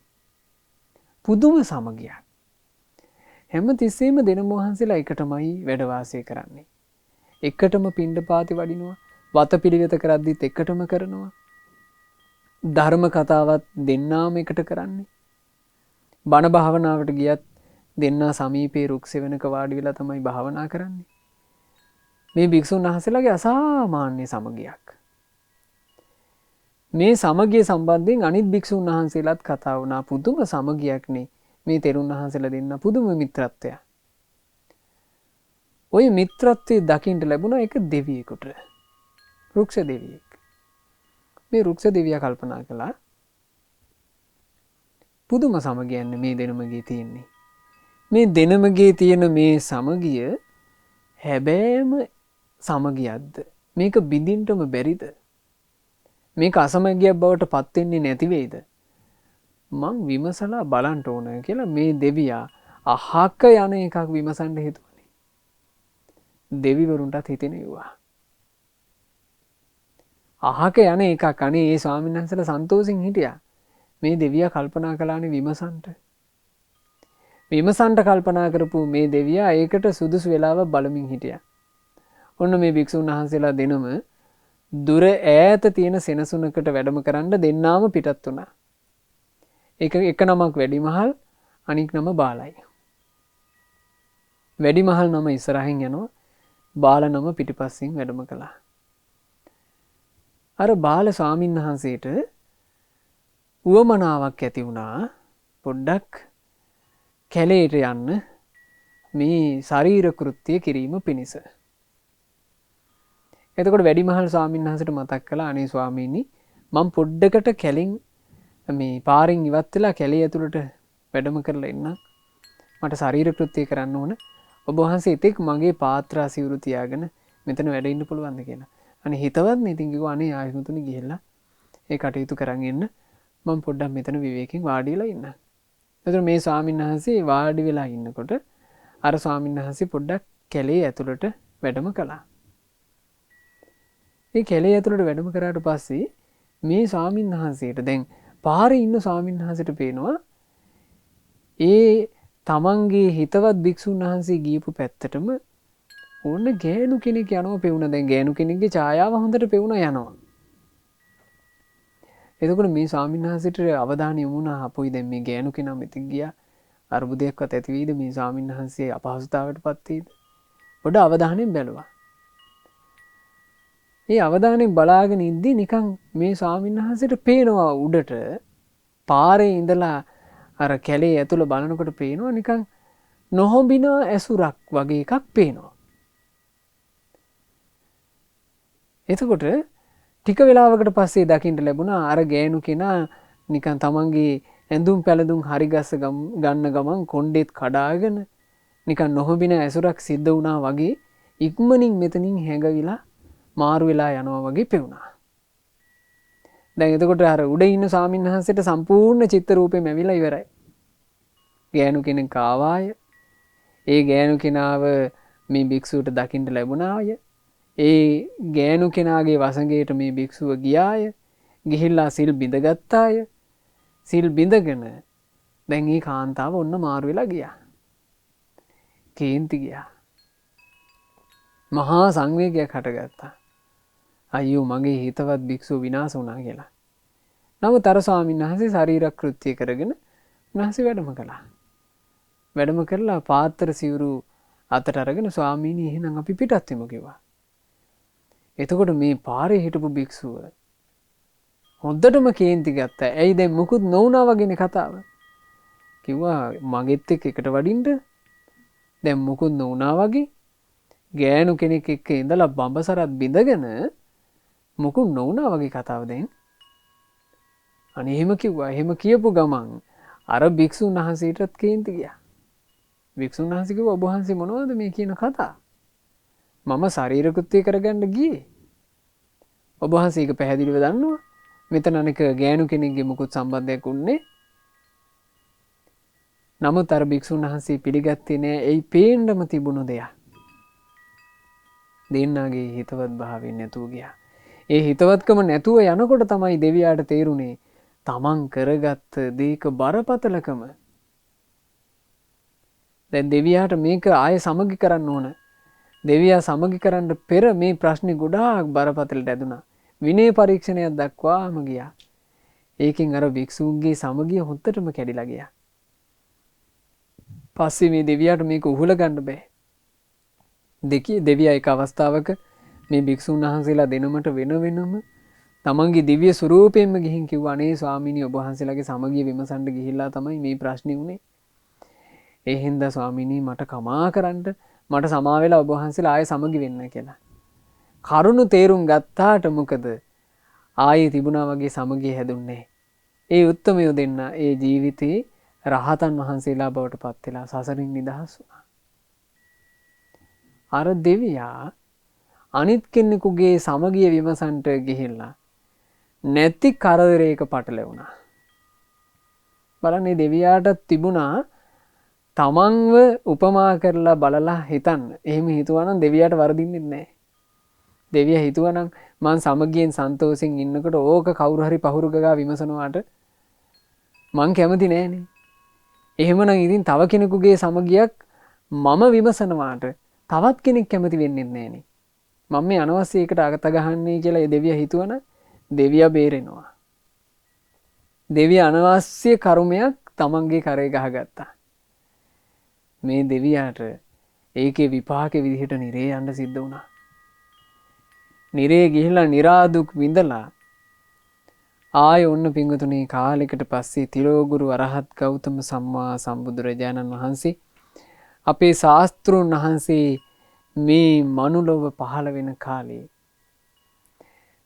පුදුම සමගියක්. හැම තිස්සෙම දෙනම වහන්සේලා එකටමයි වැඩ වාසය කරන්නේ. එකටම පිණ්ඩපාතේ වඩිනවා. වතපිළිවෙත කරද්දිත් එකටම කරනවා. ධර්ම කතාවත් දෙන්නාම එකට කරන්නේ. බණ භාවනාවට ගියත් දෙන්නා සමීපේ රුක් සෙවණක වාඩි වෙලා තමයි භාවනා කරන්නේ. මේ භික්ෂුන් වහන්සේලාගේ අසාමාන්‍ය සමගියක්. මේ සමගිය සම්බන්ධයෙන් අනිත් භික්ෂුන් වහන්සේලාත් කතා වුණා. පුදුම සමගියක්නේ මේ තෙරුන් වහන්සේලා දෙන්න පුදුම මිත්‍රත්වයක්. ওই මිත්‍රත්වයේ දකින්න ලැබුණා එක දෙවියෙකුට. රුක්ෂ දෙවියෙක්. මේ රුක්ෂ දෙවියා කල්පනා කළා පුදුම සමගියන්නේ මේ දෙනමගේ තියෙන්නේ. මේ දෙනමගේ තියෙන මේ සමගිය හැබෑම සමගියක්ද? මේක බිඳින්නම බැරිද? මේක අසමගියක් බවට පත් වෙන්නේ නැති වෙයිද? මං විමසලා බලන්න ඕන කියලා මේ දෙවියා අහක යන එකක් විමසන්න හිතුවනේ. දෙවිවරුන්ටත් හිතෙනවා. අහක යන එකක් අනේ ඒ ස්වාමීන් වහන්සේලා සන්තෝෂෙන් හිටියා. මේ දෙවියා කල්පනා කළානේ විමසන්ට. විමසන්ට කල්පනා කරපු මේ දෙවියා ඒකට සුදුසු වෙලාව බලමින් හිටියා. ඔන්න මේ භික්ෂුන් වහන්සේලා දෙනම දුර ඈත තියෙන සෙනසුනකට වැඩම කරන්න දෙන්නාම පිටත් වුණා. එක නමක් වැඩිමහල් අනික් නම බාලයි. වැඩිමහල් නම ඉස්සරහින් යනවා. බාල නම පිටිපස්සෙන් වැඩම කළා. අර බාල ස්වාමීන් වහන්සේට උවමනාවක් ඇති වුණා පොඩ්ඩක් කැලේට යන්න මේ ශරීර කෘත්‍ය කිරීම පිණිස. එතකොට වැඩිමහල් ස්වාමීන් වහන්සේට මතක් කළා අනේ ස්වාමීනි මම පොඩ්ඩකට කැලින් මේ පාරින් ඉවත් වෙලා කැලේ ඇතුළට වැඩම කරලා ඉන්නම්. මට ශරීර කෘත්‍ය කරන්න ඕන. ඔබ වහන්සේ ඉතින් මගේ පාත්‍රා සිවුරු තියාගෙන මෙතන වැඩ ඉන්න පුළුවන්ද කියලා. අනේ හිතවත් නේ ඉතින් කිව්වා අනේ ආයෙමුතුනි ගිහිල්ලා ඒ කටයුතු කරන් එන්න. මම පොඩ්ඩක් මෙතන විවේකයෙන් වාඩි වෙලා ඉන්නම්. එතකොට මේ ස්වාමීන් වහන්සේ වාඩි වෙලා ඉන්නකොට අර ස්වාමීන් වහන්සේ පොඩ්ඩක් කැලේ ඇතුළට වැඩම කළා. මේ කැලේ ඇතුළට වැඩම කරාට පස්සේ මේ ස්වාමීන් වහන්සේට දැන් පාරේ ඉන්න ස්වාමීන් වහන්සේට පේනවා ඒ තමන්ගේ හිතවත් භික්ෂුන් වහන්සේ ගියපු පැත්තටම ඕන ගෑනු කෙනෙක් යනවා පෙවුන. දැන් ගෑනු කෙනෙක්ගේ ඡායාව හොඳට පෙවුන යනවා. එතකොට මේ ස්වාමීන් වහන්සේට අවධානය යොමු වුණා අපොයි දැන් මේ ගෑනු කෙනා මෙතෙන් ගියා අරුබුදයක්වත් ඇති වෙයිද මේ ස්වාමීන් වහන්සේ අපහසුතාවයටපත් වෙයිද? පොඩ අවධානයෙන් බැලුවා. ඒ අවධානයෙන් බලාගෙන ඉද්දි නිකන් මේ ස්වාමීන් වහන්සේට පේනවා උඩට පාරේ ඉඳලා අර කැලේ ඇතුළ බලනකොට පේනවා නිකන් නොහොඹිනා ඇසුරක් වගේ එකක් පේනවා. එතකොට ටික වෙලාවකට පස්සේ දකින්න ලැබුණා අර ගෑනු කෙනා නිකන් තමන්ගේ ඇඳුම් පැළඳුම් හරි ගස්ස ගන්න ගමන් කොණ්ඩෙත් කඩාගෙන නිකන් නොහොඹින ඇසුරක් සිද්ධ වුණා වගේ ඉක්මනින් මෙතනින් හැඟවිලා මාරු වෙලා යනවා වගේ පෙවුණා. දැන් එතකොට අර උඩ ඉන්න ස්වාමීන් වහන්සේට සම්පූර්ණ චිත්ත රූපෙම ඇවිල්ලා ඉවරයි. ගෑනු කෙනෙක් ආවාය. ඒ ගෑනු කෙනාව මේ භික්ෂුවට දකින්න ලැබුණාය. ඒ ගෑනු කෙනාගේ වසඟයට මේ භික්ෂුව ගියාය. ගිහිල්ලා සිල් බිඳගත්තාය. සිල් බිඳගෙන දැන් මේ කාන්තාව ඔන්න මාරු වෙලා ගියා. කේන්ති ගියා. මහා සංවේගයක් හටගත්තා. අයියෝ මගේ හිතවත් භික්ෂුව විනාශ වුණා කියලා. නමුත් අර ස්වාමීන් වහන්සේ ශරීර කෘත්‍ය කරගෙන උන්වහන්සේ වැඩම කළා. වැඩම කරලා පාත්‍ර සිවුරු අතට අරගෙන ස්වාමීනි එහෙනම් අපි පිටත් වෙමු කිව්වා. එතකොට මේ පාරේ හිටපු භික්ෂුව හොඳටම කේන්ති ගත්තා. ඇයි දැන් මුකුත් නොවුනා වගේනේ කතාව. කිව්වා මගෙත් එකට වඩින්න දැන් මුකුත් නොවුනා වගේ ගෑනු කෙනෙක් එක්ක ඉඳලා බඹසරත් බිඳගෙන මුකුත් නොවුනා වගේ කතාව දැන්. අනේ එහෙම කිව්වා. එහෙම කියපු ගමන් අර භික්ෂුන් වහන්සේටත් කේන්ති ගියා. භික්ෂුන් වහන්සේ කිව්වා ඔබ වහන්සේ මොනවද මේ කියන කතා? මම ශරීර කෘත්‍ය කරගන්න ගියේ. ඔබ වහන්සේ ඒක පැහැදිලිව දන්නවා. මෙතන අනික ගෑනු කෙනෙක්ගේ මුකුත් සම්බන්ධයක් උන්නේ. නමුත් අර භික්ෂුන් වහන්සේ පිළිගත්තේ නෑ. එයි පේන්නම තිබුණු දෙයක්. දෙන්නාගේ හිතවත් භාවයෙන් නැතුව ගියා. ඒ හිතවත්කම නැතුව යනකොට තමයි දෙවියාට තේරුනේ තමන් කරගත්ත දේක බරපතලකම. දැන් දෙවියාට මේක ආයෙ සමගි කරන්න ඕන. දෙවියා සමගි කරන්න පෙර මේ ප්‍රශ්නේ ගොඩාක් බරපතලට ඇදුනා. විනය පරීක්ෂණයක් දක්වාම ගියා. ඒකෙන් අර භික්ෂුන්ගේ සමගිය හොත්තටම කැඩිලා ගියා. පස්සේ මේ දෙවියාට මේක උහුල ගන්න බෑ. දෙවියා එක අවස්ථාවක මේ භික්ෂුන් වහන්සේලා දෙනමට වෙන වෙනම තමන්ගේ දිව්‍ය ස්වරූපයෙන්ම ගිහින් කිව්වා අනේ ස්වාමීනි ඔබ වහන්සේලාගේ සමගිය විමසන්න ගිහිල්ලා තමයි මේ ප්‍රශ්නේ උනේ. ඒ හින්දා ස්වාමීනි මට කමා කරන්න මට සමා වෙලා ඔබ වහන්සේලා ආයෙ සමගි වෙන්න කියලා. කරුණු තේරුම් ගත්තාට මොකද ආයෙ තිබුණා වගේ සමගිය හැදුන්නේ. ඒ උත්තමයෝ දෙන්න ඒ ජීවිතේ රහතන් වහන්සේලා බවට පත් වෙලා සසරින් නිදහස් වුණා. අර දෙවියා අනිත් කෙනෙකුගේ සමගිය විමසන්ට ගිහිල්ලා නැති කරදරයක පටලැවුණා. බලන්න මේ දෙවියාට තිබුණා තමන්ව උපමා කරලා බලලා හිතන්න. එහෙම හිතුවා නම් දෙවියාට වරදින්නේ නැහැ. දෙවියා හිතුවා නම් මං සමගියෙන් සන්තෝෂෙන් ඉන්නකොට ඕක කවුරු හරි පහුරු ගගා විමසනවාට මං කැමති නෑනේ. එහෙමනම් ඉතින් තව කෙනෙකුගේ සමගියක් මම විමසනවාට තවත් කෙනෙක් කැමති වෙන්නේ නැහනේ. මම මේ අනවශ්‍ය එකට අගත ගහන්නේ කියලා ඒ දෙවියා හිතුවන දෙවියා බේරෙනවා. දෙවියා අනවශ්‍ය කර්මයක් තමන්ගේ කරේ ගහගත්තා. මේ දෙවියාට ඒකේ විපාකේ විදිහට නිරේ යන්න සිද්ධ වුණා. නිරේ ගිහිලා නිරාදුක් විඳලා ආය ඔන්න පිංගුතුනේ කාලයකට පස්සේ තිලෝගුරු අරහත් ගෞතම සම්මා සම්බුදුරජාණන් වහන්සේ අපේ ශාස්ත්‍රූන් වහන්සේ මේ මනුලොව පහළ වෙන කාලේ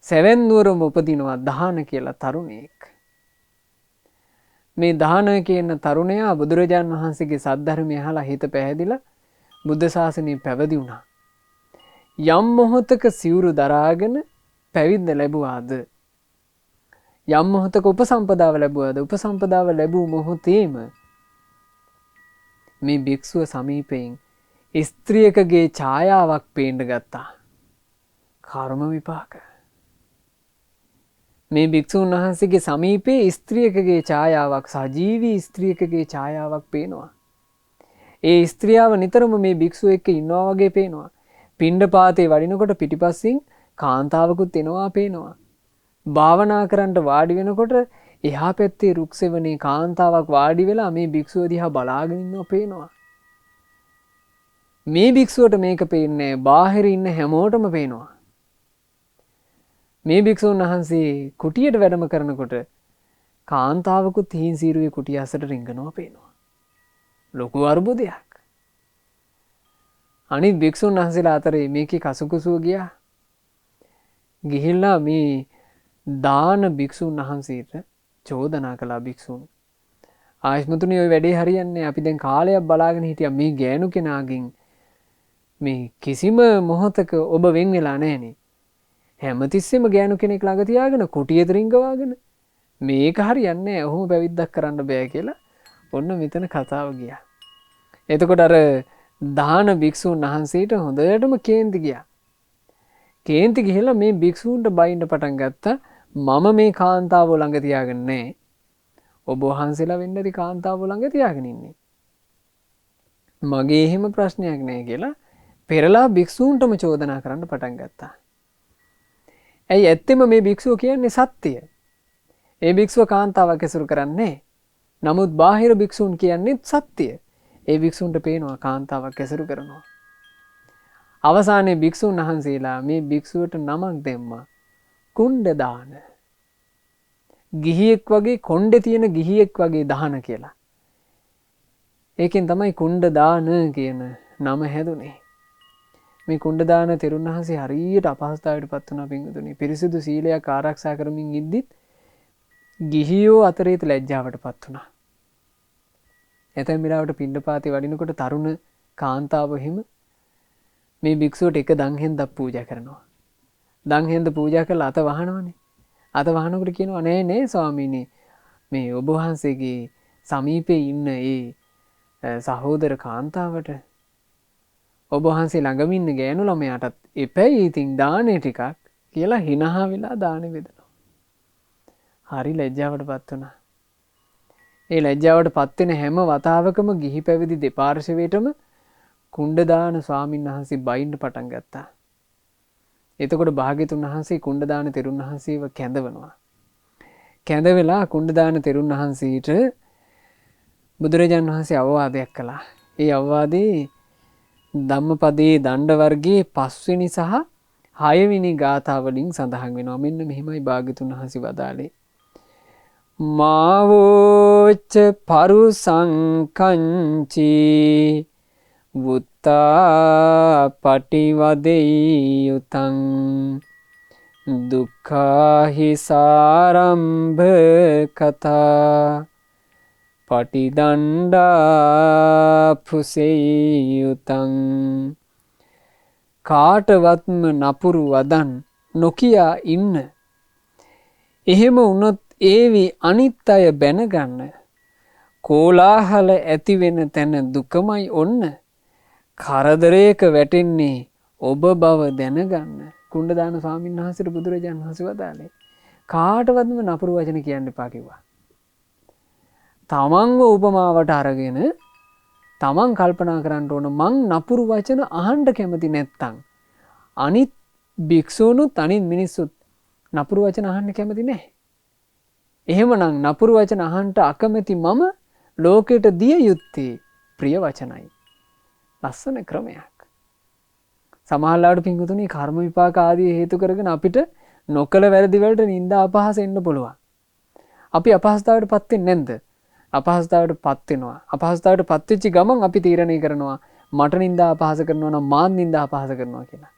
සැවැන්නුවරම උපදිනවා දහන කියලා තරුණයෙක්. මේ දහන කියන තරුණයා බුදුරජාණන් වහන්සේගේ සද්ධර්මය අහලා හිත පැහැදිලා බුද්ධ ශාසනය පැවිදි වුණා. යම් මොහොතක සිවුරු දරාගෙන පැවිද්ද ලැබුවාද යම් මොහොතක උපසම්පදාව ලැබුවාද උපසම්පදාව ලැබූ මොහොතේම මේ භික්ෂුව සමීපයෙන් ස්ත්‍රියකගේ ඡායාවක් පේන්න ගත්තා. කර්ම විපාක. මේ භික්ෂුන් වහන්සේගේ සමීපේ ස්ත්‍රියකගේ ඡායාවක් සජීවී ස්ත්‍රියකගේ ඡායාවක් පේනවා. ඒ ස්ත්‍රියව නිතරම මේ භික්ෂුව එක්ක ඉන්නවා වගේ පේනවා. පිණ්ඩපාතේ වඩිනකොට පිටිපස්සෙන් කාන්තාවකුත් එනවා පේනවා. භාවනා කරන්න වාඩි වෙනකොට එහා පැත්තේ රුක්සෙවනේ කාන්තාවක් වාඩි වෙලා මේ භික්ෂුව දිහා බලාගෙන ඉන්නවා පේනවා. මේ භික්ෂුවට මේක පේන්නේ බාහිර ඉන්න හැමෝටම පේනවා. මේ භික්ෂුන් වහන්සේ කුටියට වැඩම කරනකොට කාන්තාවකුත් හීන් සීරුවේ කුටිය අසට රිංගනවා පේනවා. ලොකු අරුබුදයක්. අනිත් භික්ෂුන් වහන්සේලා අතරේ මේකේ කසුකුසුව ගියා. ගිහිල්ලා මේ දාන භික්ෂුන් වහන්සේට චෝදනා කළා භික්ෂුන්. ආයස්මතුනි ඔය වැඩේ හරියන්නේ අපි දැන් කාලයක් බලාගෙන හිටියා මේ ගෑනු කෙනාගෙන් මේ කිසිම මොහොතක ඔබ වෙන් වෙලා නැහනේ. හැමතිස්සෙම ගෑනු කෙනෙක් ළඟ තියාගෙන කුටියට රිංගවාගෙන මේක හරියන්නේ නැහැ. ඔහොම පැවිද්දක් කරන්න බෑ කියලා ඔන්න මෙතන කතාව ගියා. එතකොට අර දාන භික්ෂුන් වහන්සේට හොඳටම කේන්ති ගියා. කේන්ති ගිහිල්ලා මේ භික්ෂූන්ට බයින්න පටන් ගත්තා. මම මේ කාන්තාව ළඟ තියාගෙන නැහැ. ඔබ වහන්සේලා වෙන්නදී කාන්තාව ළඟ තියාගෙන ඉන්නේ. මගේ එහෙම ප්‍රශ්නයක් නැහැ කියලා පෙරලා භික්ෂූන්ටම චෝදනා කරන්න පටන් ගත්තා. ඇයි ඇත්තෙම මේ භික්ෂුව කියන්නේ සත්‍යය. ඒ භික්ෂුව කාන්තාවක් ඇසුරු කරන්නේ. නමුත් බාහිර භික්ෂූන් කියන්නේ සත්‍යය. ඒ භික්ෂූන්ට පේනවා කාන්තාවක් ඇසුරු කරනවා. අවසානයේ භික්ෂුන් වහන්සේලා මේ භික්ෂුවට නමක් දැම්මා. කුණ්ඩදාන. ගිහියෙක් වගේ කොණ්ඩේ තියෙන ගිහියෙක් වගේ දාන කියලා. ඒකෙන් තමයි කුණ්ඩදාන කියන නම හැදුනේ. මේ කුණ්ඩදාන තෙරුන් වහන්සේ හරියට අපහසුතාවයට පත් වුණා පින්වතුනි. පිරිසිදු සීලයක් ආරක්ෂා කරමින් ඉද්දිත් ගිහියෝ අතරේත ලැජ්ජාවට පත් වුණා. එතෙන් මිලාවට පිණ්ඩපාතේ වඩිනකොට තරුණ කාන්තාව හිම මේ භික්ෂුවට එක දන් හෙන්දක් පූජා කරනවා. දන් හෙන්ද පූජා කරලා අත වහනවනේ. අත වහනකොට කියනවා නෑ නේ ස්වාමීනි මේ ඔබ වහන්සේගේ සමීපේ ඉන්න ඒ සහෝදර කාන්තාවට ඔබ වහන්සේ ළඟම ඉන්න ගෑනු ළමයාටත් එපැයි ඉතින් දානේ ටිකක් කියලා හිනහා වෙලා දානේ බෙදනවා. හරි ලැජ්ජාවටපත් වුණා. ඒ ලැජ්ජාවටපත් වෙන හැම වතාවකම ගිහි පැවිදි දෙපාර්ශවයටම කුණ්ඩදාන ස්වාමීන් වහන්සේ බයින්න පටන් ගත්තා. එතකොට භාග්‍යතුන් වහන්සේ කුණ්ඩදාන තෙරුන් වහන්සේව කැඳවනවා. කැඳවෙලා කුණ්ඩදාන තෙරුන් වහන්සේට බුදුරජාණන් වහන්සේ අවවාදයක් කළා. ඒ අවවාදේ ධම්මපදයේ දණ්ඩ වර්ගයේ 5 වෙනි සහ 6 වෙනි ගාථා වලින් සඳහන් වෙනවා. මෙන්න මෙහිමයි භාග්‍යතුන් වහන්සේ වදාළේ. මාවෝච්ච පරුසංකංචි වුත්තා පටිවදෙයි යුතං දුක්ඛාහි සාරම්භ කතා පටිදණ්ඩා පුසෙයි යුතං. කාටවත්ම නපුරු වදන් නොකියා ඉන්න. එහෙම වුණොත් ඒවි අනිත් අය බැනගන්න. කෝලාහල ඇති වෙන තැන දුකමයි ඔන්න. කරදරයක වැටෙන්නේ ඔබ බව දැනගන්න. කුණ්ඩදාන ස්වාමීන් වහන්සේට බුදුරජාණන් වහන්සේ වදාළේ කාටවත්ම නපුරු වචන කියන්න එපා කිව්වා. තමන්ව උපමාවට අරගෙන තමන් කල්පනා කරන්න ඕන මං නපුරු වචන අහන්න කැමති නැත්තම් අනිත් භික්ෂූනුත් අනිත් මිනිස්සුත් නපුරු වචන අහන්න කැමති නැහැ. එහෙමනම් නපුරු වචන අහන්න අකමැති මම ලෝකයට දිය යුත්තේ ප්‍රිය වචනයි. ලස්සන ක්‍රමයක්. සමහරවිට පින්වතුනි කර්ම විපාක ආදී හේතු කරගෙන අපිට නොකල වැරදි වලට නිନ୍ଦා අපහාස එන්න පුළුවන්. අපි අපහසුතාවයට පත් වෙන්නේ නැද්ද? අපහසුතාවයට පත් වෙනවා. අපහසුතාවයට පත් වෙච්ච ගමන් අපි තීරණය කරනවා මට නිନ୍ଦා අපහාස කරනවා නම් මාත් නිନ୍ଦා අපහාස කරනවා කියලා.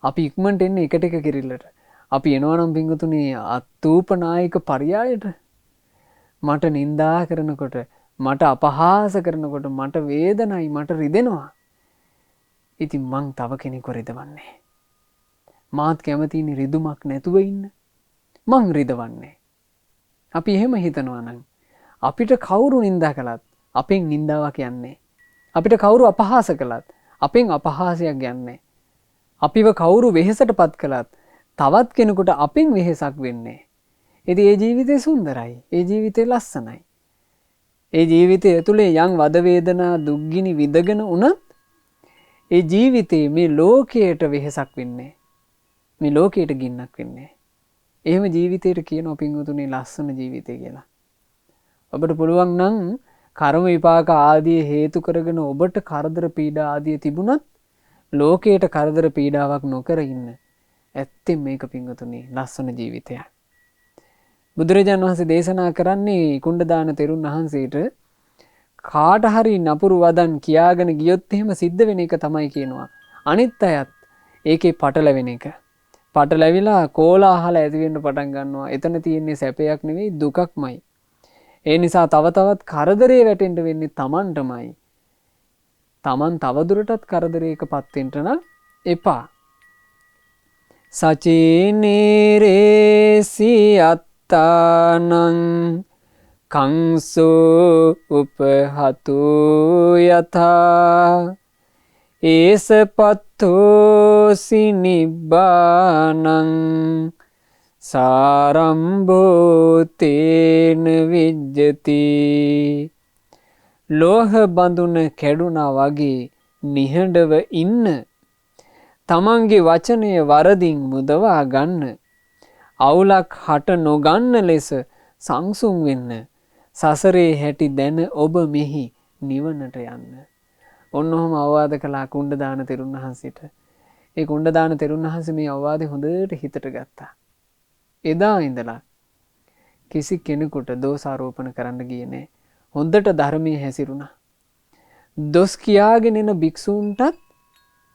අපි ඉක්මනට එන්නේ එකට එක කිරිල්ලට. අපි එනවා නම් පින්වතුනි අතූපනායක පරයයට මට නිନ୍ଦා කරනකොට මට අපහාස කරනකොට මට වේදනයි මට රිදෙනවා. ඉතින් මං තව කෙනෙකු රිදවන්නේ. මාත් කැමතිනේ රිදුමක් නැතුව ඉන්න. මං රිදවන්නේ. අපි එහෙම හිතනවා නම් අපිට කවුරු නිନ୍ଦා කළත් අපෙන් නින්දාවක් යන්නේ. අපිට කවුරු අපහාස කළත් අපෙන් අපහාසයක් යන්නේ. අපිව කවුරු වෙහෙසටපත් කළත් තවත් කෙනෙකුට අපෙන් වෙහෙසක් වෙන්නේ. ඉතින් ඒ ජීවිතේ සුන්දරයි. ඒ ජීවිතේ ලස්සනයි. ඒ ජීවිතය ඇතුලේ යම් වද වේදනා දුක්ගිනි විඳගෙන උනත් ඒ ජීවිතේ මේ ලෝකයට වෙහෙසක් වෙන්නේ. මේ ලෝකයට ගින්නක් වෙන්නේ. එහෙම ජීවිතයට කියනවා පින්වතුනි ලස්සන ජීවිතය කියලා. ඔබට පුළුවන් නම් කර්ම විපාක ආදී හේතු කරගෙන ඔබට කරදර පීඩා ආදී තිබුණත් ලෝකයට කරදර පීඩාවක් නොකර ඉන්න. ඇත්තෙන් මේක පින්වතුනි ලස්සන ජීවිතයක්. බුදුරජාණන් වහන්සේ දේශනා කරන්නේ කුණ්ඩදාන තෙරුන් වහන්සේට කාට හරි නපුරු වදන් කියාගෙන ගියොත් එහෙම සිද්ධ වෙන එක තමයි කියනවා. අනිත් අයත් ඒකේ පටලැවෙන එක. පටලැවිලා කෝලාහල ඇති වෙන්න පටන් ගන්නවා. එතන තියෙන්නේ සැපයක් නෙවෙයි දුකක්මයි. ඒ නිසා තව තවත් කරදරේ වැටෙන්න වෙන්නේ Tamanටමයි. Taman තවදුරටත් කරදරයකපත් වෙන්න නම් එපා. සචේනේරේසි අත්තානං කංසෝ උපහතු යථා ඒසපත්තෝසි නිබ්බානං සාරම්භෝතේන විජ්ජති. ලෝහ බඳුන කැඩුනා වගේ නිහඬව ඉන්න. තමන්ගේ වචනය වරදින් මුදවා ගන්න. අවුලක් හට නොගන්න ලෙස සංසුන් වෙන්න. සසරේ හැටි දැන ඔබ මෙහි නිවනට යන්න. ඔන්න ඔහම අවවාද කළා කුණ්ඩදාන තෙරුන් වහන්සේට. ඒ කුණ්ඩදාන තෙරුන් වහන්සේ මේ අවවාදේ හොඳට හිතට ගත්තා. එදා ඉඳලා කිසි කෙනෙකුට දෝෂාරෝපණ කරන්න ගියේ නෑ. හොඳට ධර්මයේ හැසිරුණා. දොස් කියාගෙන එන භික්ෂූන්ටත්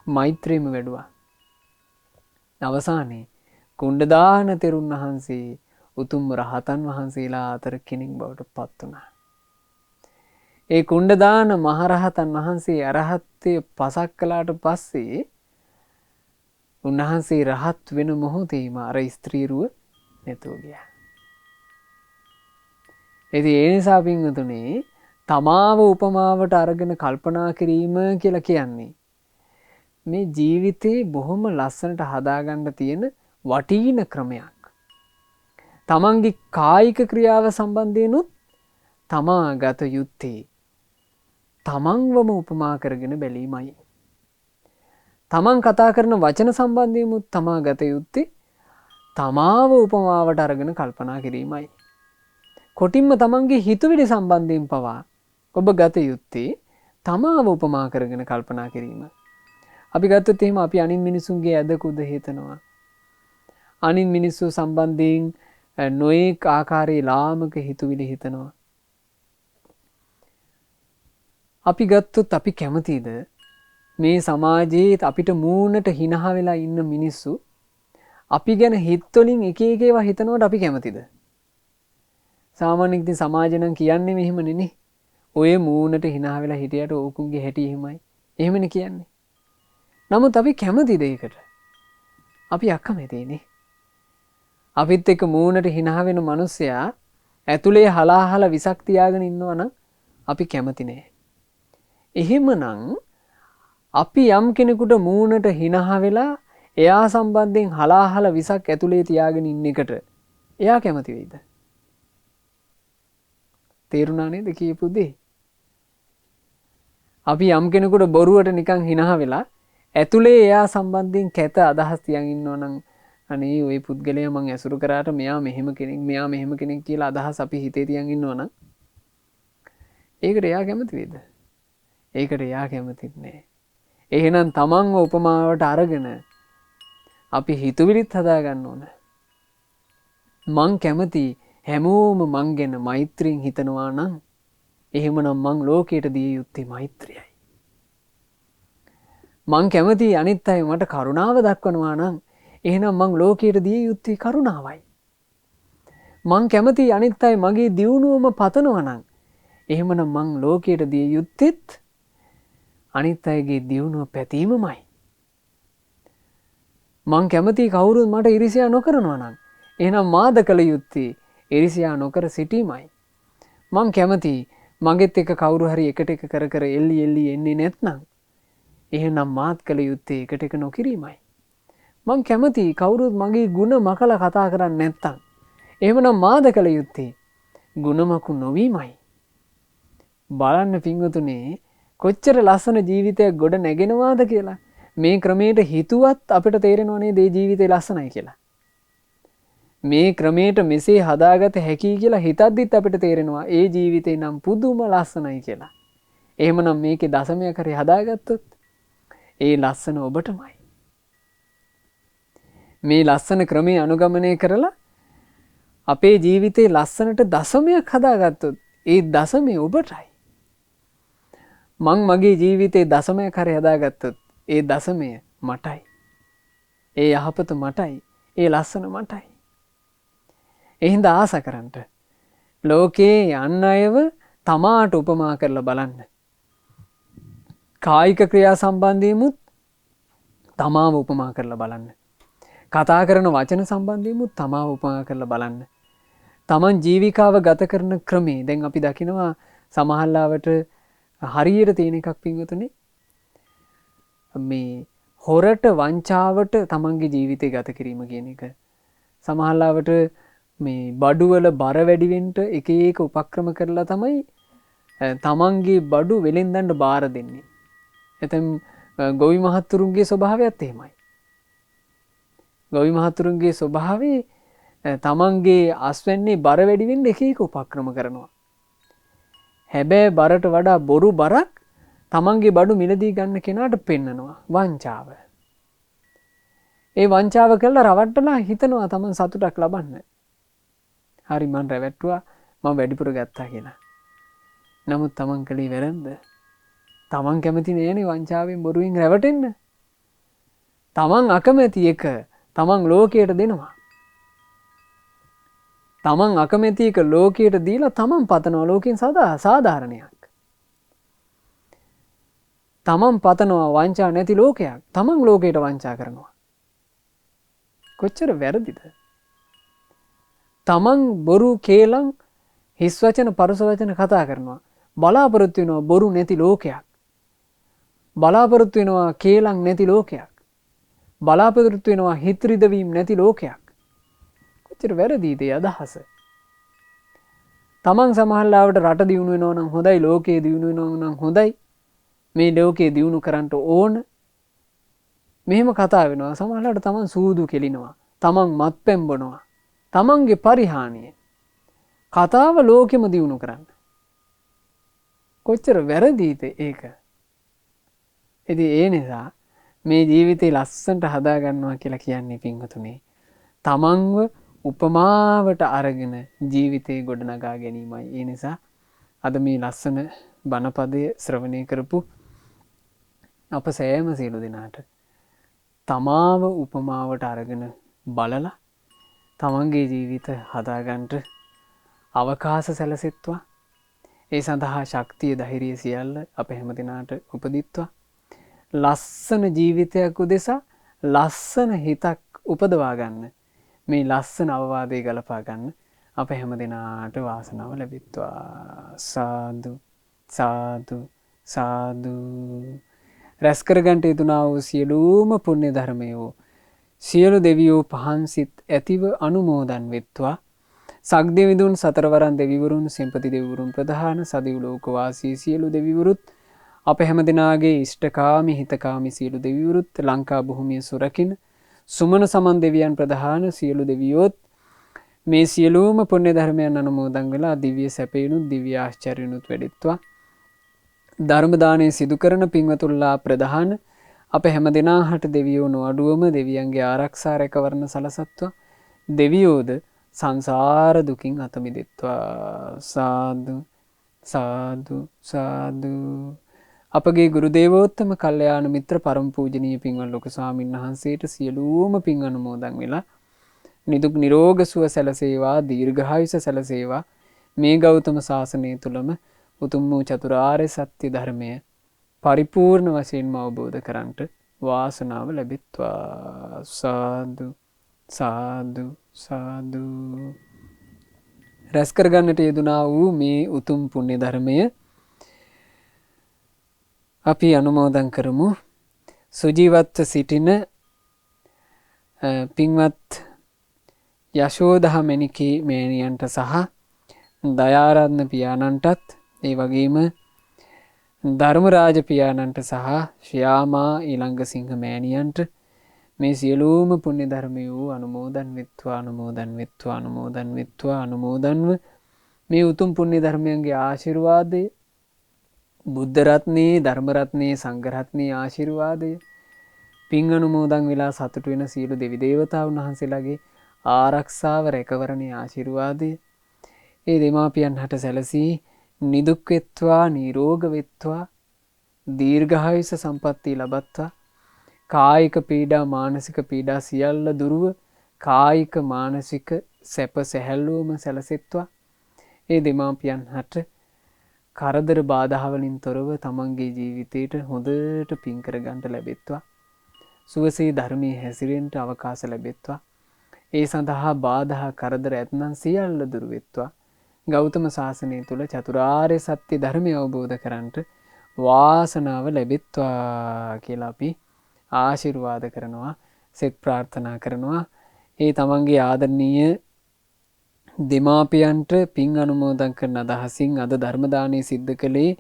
මෛත්‍රියම වැඩුවා. අවසානයේ කුණ්ඩදාන තෙරුන් වහන්සේ උතුම් රහතන් වහන්සේලා අතර කෙනෙක් බවට පත් වුණා. ඒ කුණ්ඩදාන මහරහතන් වහන්සේ අරහත්ත්වය පසක් කළාට පස්සේ උන්වහන්සේ රහත් වෙන මොහොතේම අර ස්ත්‍රීරුව නැතුව ගියා. ඉතින් ඒ නිසා පින්වතුනි තමාව උපමාවට අරගෙන කල්පනා කිරීම කියලා කියන්නේ මේ ජීවිතේ බොහොම ලස්සනට හදාගන්න තියෙන වටින ක්‍රමයක්. තමන්ගේ කායික ක්‍රියාව සම්බන්ධයෙන්ුත් තමා ගත යුත්තේ තමන්වම උපමා කරගෙන බැලීමයි. තමන් කතා කරන වචන සම්බන්ධයෙන්ුත් තමා ගත යුත්තේ තමාව උපමාවට අරගෙන කල්පනා කිරීමයි. කොටින්ම තමන්ගේ හිතුවිලි සම්බන්ධයෙන් පවා ඔබ ගත යුත්තේ තමාව උපමා කරගෙන කල්පනා කිරීම. අපි ගත්තොත් එහෙම අපි අනිත් මිනිසුන්ගේ ඇද කුද හිතනවා. අනිත් මිනිස්සු සම්බන්ධයෙන් නොඑක ආකාරයේ ලාමක හිතුවිලි හිතනවා. අපි ගත්තොත් අපි කැමතිද මේ සමාජයේ අපිට මූණට හිනහ වෙලා ඉන්න මිනිස්සු අපි ගැන හිත වලින් එක එක ඒවා හිතනකොට අපි කැමතිද? සාමාන්‍යයෙන් ඉතින් සමාජය නම් කියන්නේ මෙහෙම නෙනේ. ඔය මූණට හිනහ වෙලා හිටියට ඕකුන්ගේ හැටි එහෙමයි. එහෙමනේ කියන්නේ. නමුත් අපි කැමතිද ඒකට? අපි අකමැතිනේ. අපිත් එක්ක මූණට හිනහ වෙන මිනිස්සයා ඇතුලේ හලාහල විසක් තියාගෙන ඉන්නවා නම් අපි කැමති නෑ. එහෙමනම් අපි යම් කෙනෙකුට මූණට හිනහ වෙලා එයා සම්බන්ධයෙන් හලාහල විසක් ඇතුලේ තියාගෙන ඉන්න එකට එයා කැමති වෙයිද? තේරුණා නේද කියපු දේ? අපි යම් කෙනෙකුට බොරුවට නිකන් හිනහ වෙලා ඇතුලේ එයා සම්බන්ධයෙන් කැත අදහස් තියන් ඉන්නවා නම් අනේ ওই පුද්ගලයා මං ඇසුරු කරාට මෙයා මෙහෙම කෙනෙක් මෙයා මෙහෙම කෙනෙක් කියලා අදහස් අපි හිතේ තියන් ඉන්නවා නම් ඒකට එයා කැමති වේද? ඒකට එයා කැමතිත් නෑ. එහෙනම් තමන්ව උපමාවට අරගෙන අපි හිතුවිලිත් හදා ගන්න ඕන. මං කැමති හැමෝම මං ගැන මෛත්‍රියෙන් හිතනවා නම් එහෙමනම් මං ලෝකයට දිය යුත්තේ මෛත්‍රියයි. මං කැමති අනිත් අය මට කරුණාව දක්වනවා නම් එහෙනම් මං ලෝකයට දිය යුත්තේ කරුණාවයි. මං කැමති අනිත් අය මගේ දියුණුවම පතනවා නම් එහෙමනම් මං ලෝකයට දිය යුත්තේත් අනිත් අයගේ දියුණුව පැතීමමයි. මං කැමති කවුරුත් මට ඉරිසියා නොකරනවා නම් එහෙනම් මාද කළ යුත්තේ ඉරිසියා නොකර සිටීමයි. මං කැමති මගෙත් එක කවුරු හරි එකට එක කර කර එල්ලි එල්ලි එන්නේ නැත්නම් එහෙනම් මාත් කළ යුත්තේ එකට එක නොකිරීමයි. මං කැමති කවුරුත් මගේ ಗುಣ මකලා කතා කරන්නේ නැත්නම් එහෙමනම් මාද කළ යුත්තේ ಗುಣමකු නොවීමයි. බලන්න පින්වතුනේ කොච්චර ලස්සන ජීවිතයක් ගොඩ නැගෙනවාද කියලා. මේ ක්‍රමයට හිතුවත් අපිට තේරෙනවා නේද මේ ජීවිතේ ලස්සනයි කියලා. මේ ක්‍රමයට මෙසේ හදාගත හැකි කියලා හිතද්දිත් අපිට තේරෙනවා ඒ ජීවිතේ නම් පුදුම ලස්සනයි කියලා. එහෙමනම් මේකේ දශමයක් හරි හදාගත්තොත් ඒ ලස්සන ඔබටමයි. මේ ලස්සන ක්‍රමයේ අනුගමනය කරලා අපේ ජීවිතේ ලස්සනට දශමයක් හදාගත්තොත් ඒ දශමේ ඔබටයි. මං මගේ ජීවිතේ දශමයක් හරි හදාගත්තොත් ඒ දශමය මටයි. ඒ යහපත මටයි. ඒ ලස්සන මටයි. එහෙනම් ආස කරන්න. ලෝකේ යන්න අයව තමාට උපමා කරලා බලන්න. කායික ක්‍රියා සම්බන්ධයෙන්මුත් තමාව උපමා කරලා බලන්න. කතා කරන වචන සම්බන්ධයෙන්මුත් තමාව උපමා කරලා බලන්න. තමන් ජීවිකාව ගත කරන ක්‍රමේ දැන් අපි දකිනවා සමහරවිට හරියට තියෙන එකක් පින්වතුනි. මේ හොරට වංචාවට තමන්ගේ ජීවිතය ගත කිරීම කියන එක. සමහරවිට මේ බඩුවල බර වැඩි වෙන්න එක එක උපක්‍රම කරලා තමයි තමන්ගේ බඩු වෙලෙන්දන්න බාර දෙන්නේ. එතෙන් ගොවි මහත්තුරුන්ගේ ස්වභාවයත් එහෙමයි. ගොවි මහත්තුරුන්ගේ ස්වභාවය තමන්ගේ අස්වැන්නේ බර වැඩි වෙන්න එක එක උපක්‍රම කරනවා. හැබැයි බරට වඩා බොරු බරක් තමන්ගේ බඩු මිලදී ගන්න කෙනාට පෙන්නනවා වංචාව. ඒ වංචාව කළා රවට්ටලා හිතනවා තමන් සතුටක් ලබන්න. හරි මං රැවට්ටුවා මම වැඩිපුර ගත්තා කියලා. නමුත් තමන් කළේ වැරද්ද. තමන් කැමති නෑනේ වංචාවෙන් බොරුවෙන් රැවටෙන්න. තමන් අකමැති එක තමන් ලෝකයට දෙනවා. තමන් අකමැති එක ලෝකයට දීලා තමන් පතනවා ලෝකෙන් සාධාරණයක්. තමන් පතනවා වංචා නැති ලෝකයක්. තමන් ලෝකයට වංචා කරනවා. කොච්චර වැරදිද? තමන් බොරු කේලම් හිස් වචන පරුස වචන කතා කරනවා. බලාපොරොත්තු වෙනවා බොරු නැති ලෝකයක්. බලාපොරොත්තු වෙනවා කේලම් නැති ලෝකයක්. බලාපොරොත්තු වෙනවා හිත රිදවීම නැති ලෝකයක්. කොච්චර වැරදිද ඒ අදහස? තමන් සමහරවිට රට දියුණු වෙනවා නම් හොඳයි, ලෝකේ දියුණු වෙනවා නම් හොඳයි. මේ ලෝකේ දියුණු කරන්න ඕන. මෙහෙම කතා වෙනවා. සමහරවිට තමන් සූදු කෙලිනවා. තමන් මත්පැන් බොනවා. තමන්ගේ පරිහානිය. කතාව ලෝකෙම දියුණු කරන්න. කොච්චර වැරදිද ඒක? ඉතින් ඒ නිසා මේ ජීවිතේ ලස්සනට හදා ගන්නවා කියලා කියන්නේ පින්වතුනි. තමන්ව උපමාවට අරගෙන ජීවිතේ ගොඩනගා ගැනීමයි. ඒ නිසා අද මේ ලස්සන බණපදය ශ්‍රවණය කරපු අප සෑම සියලු දෙනාට තමාව උපමාවට අරගෙන බලලා තමන්ගේ ජීවිත හදාගන්නට අවකාශ සැලසෙත්වා. ඒ සඳහා ශක්තිය ධෛර්යය සියල්ල අප හැම දිනාට උපදිත්වා. ලස්සන ජීවිතයක් උදෙසා ලස්සන හිතක් උපදවා ගන්න. මේ ලස්සන අවවාදය ගලපා ගන්න අප හැම දිනාට වාසනාව ලැබෙත්වා. සාදු සාදු සාදු. රැස් කරගන්නට යෙදුනා වූ සියලුම පුණ්‍ය ධර්මයෝ සියලු දෙවියෝ පහන් සිත් ඇතිව අනුමෝදන් වෙත්වා. සක්දෙවිඳුන් සතරවරන් දෙවිවරුන් සෙන්පති දෙවිවරුන් ප්‍රධාන සදිව් ලෝකවාසී සියලු දෙවිවරුත් අප හැම දිනාගේ ඉෂ්ඨකාමී හිතකාමී සියලු දෙවිවරුත් ලංකා භූමිය සුරකින්න සුමන සමන් දෙවියන් ප්‍රධාන සියලු දෙවියොත් මේ සියලුම පුණ්‍ය ධර්මයන් අනුමෝදන් වෙලා දිව්‍ය සැපේනුත් දිව්‍ය ආශ්චර්යනුත් වැඩිත්වා. ධර්ම දානය සිදු කරන පින්වතුන්ලා ප්‍රධාන අප හැම දිනාහට දෙවියෝ නොඅඩුවම දෙවියන්ගේ ආරක්ෂා රැකවරණ සලසත්වා. දෙවියෝද සංසාර දුකින් අත මිදෙත්වා. සාදු සාදු සාදු. අපගේ ගුරු දේවෝත්තම කල්යාණ මිත්‍ර පරම පූජනීය පින්වත් ලොකු ස්වාමීන් වහන්සේට සියලුම පින් අනුමෝදන් වෙලා නිදුක් නිරෝග සුව සැලසේවා, දීර්ඝායුෂ සැලසේවා. මේ ගෞතම සාසනය තුලම උතුම් වූ චතුරාර්ය සත්‍ය ධර්මය පරිපූර්ණ වශයෙන්ම අවබෝධ කරන්ට වාසනාව ලැබෙත්වා. සාදු සාදු සාදු. රැස් කරගන්නට යෙදුනා වූ මේ උතුම් පුණ්‍ය ධර්මය අපි අනුමෝදන් කරමු. සුජීවත්ව සිටින පින්වත් යශෝදා මෙනිකී මෑණියන්ට සහ දයාරත්න පියාණන්ටත් ඒ වගේම ධර්මරාජ පියාණන්ට සහ ශ්‍යාමා ඊළඟසිංහ මෑණියන්ට මේ සියලුම පුණ්‍ය ධර්මයෝ අනුමෝදන් වෙත්වා. අනුමෝදන් වෙත්වා. අනුමෝදන් වෙත්වා. අනුමෝදන්ව මේ උතුම් පුණ්‍ය ධර්මයන්ගේ ආශිර්වාදය බුද්ධ රත්නයේ, ධර්ම රත්නයේ, සංඝ රත්නයේ ආශිර්වාදය, පින් අනුමෝදන් වෙලා සතුට වෙන සියලු දෙවි දේවතාවුන් වහන්සේලාගේ ආරක්ෂාව රැකවරණයේ ආශිර්වාදය ඒ දෙමාපියන් හට සැලසී නිදුක් වෙත්වා, නිරෝග වෙත්වා, දීර්ඝායුෂ සම්පන්නිය ලබත්වා. කායික පීඩා, මානසික පීඩා සියල්ල දුරුව කායික මානසික සැප සැහැල්ලුවම සැලසෙත්වා. ඒ දෙමාපියන් හට කරදර බාධා වලින් තොරව තමන්ගේ ජීවිතේට හොඳට පින් කරගන්න ලැබෙත්වා. සුවසේ ධර්මයේ හැසිරෙන්න අවකාශ ලැබෙත්වා. ඒ සඳහා බාධා කරදර ඇතනම් සියල්ල දුරු වෙත්වා. ගෞතම සාසනය තුල චතුරාර්ය සත්‍ය ධර්මය අවබෝධ කරන්ට වාසනාව ලැබෙත්වා කියලා අපි ආශිර්වාද කරනවා, සෙත් ප්‍රාර්ථනා කරනවා. ඒ තමන්ගේ ආදරණීය දෙමාපියන්ට පින් අනුමෝදන් කරන අදහසින් අද ධර්ම දානය සිද්ධ කළේ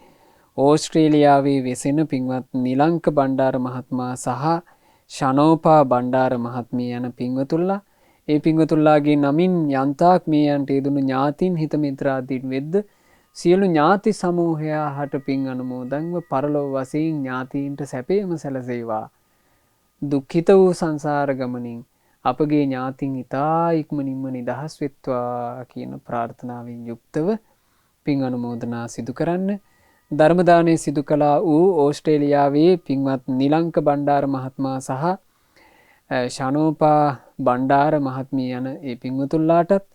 ඕස්ට්‍රේලියාවේ වෙසෙන පින්වත් නිලංක බණ්ඩාර මහත්මයා සහ ශනෝපා බණ්ඩාර මහත්මිය යන පින්වතුන්ලා. ඒ පින්වතුන්ලාගේ නමින් යන්තාක් මේ යන්ට යෙදුණු ඥාතින් හිත මිත්‍රාදීන් වෙද්ද සියලු ඥාති සමූහයා හට පින් අනුමෝදන්ව පරලොව වශයෙන් ඥාතීන්ට සැපයම සැලසේවා. දුක්ඛිත වූ සංසාර ගමනින් අපගේ ඥාතින් ඉතා ඉක්මනින්ම නිදහස් වෙත්වා කියන ප්‍රාර්ථනාවෙන් යුක්තව පින් අනුමෝදනා සිදු කරන්න. ධර්ම දානය සිදු කළා වූ ඕස්ට්‍රේලියාවේ පින්වත් නිලංක බණ්ඩාර මහත්මයා සහ ශනෝපා බණ්ඩාර මහත්මිය යන ඒ පින්වතුන්ලාටත්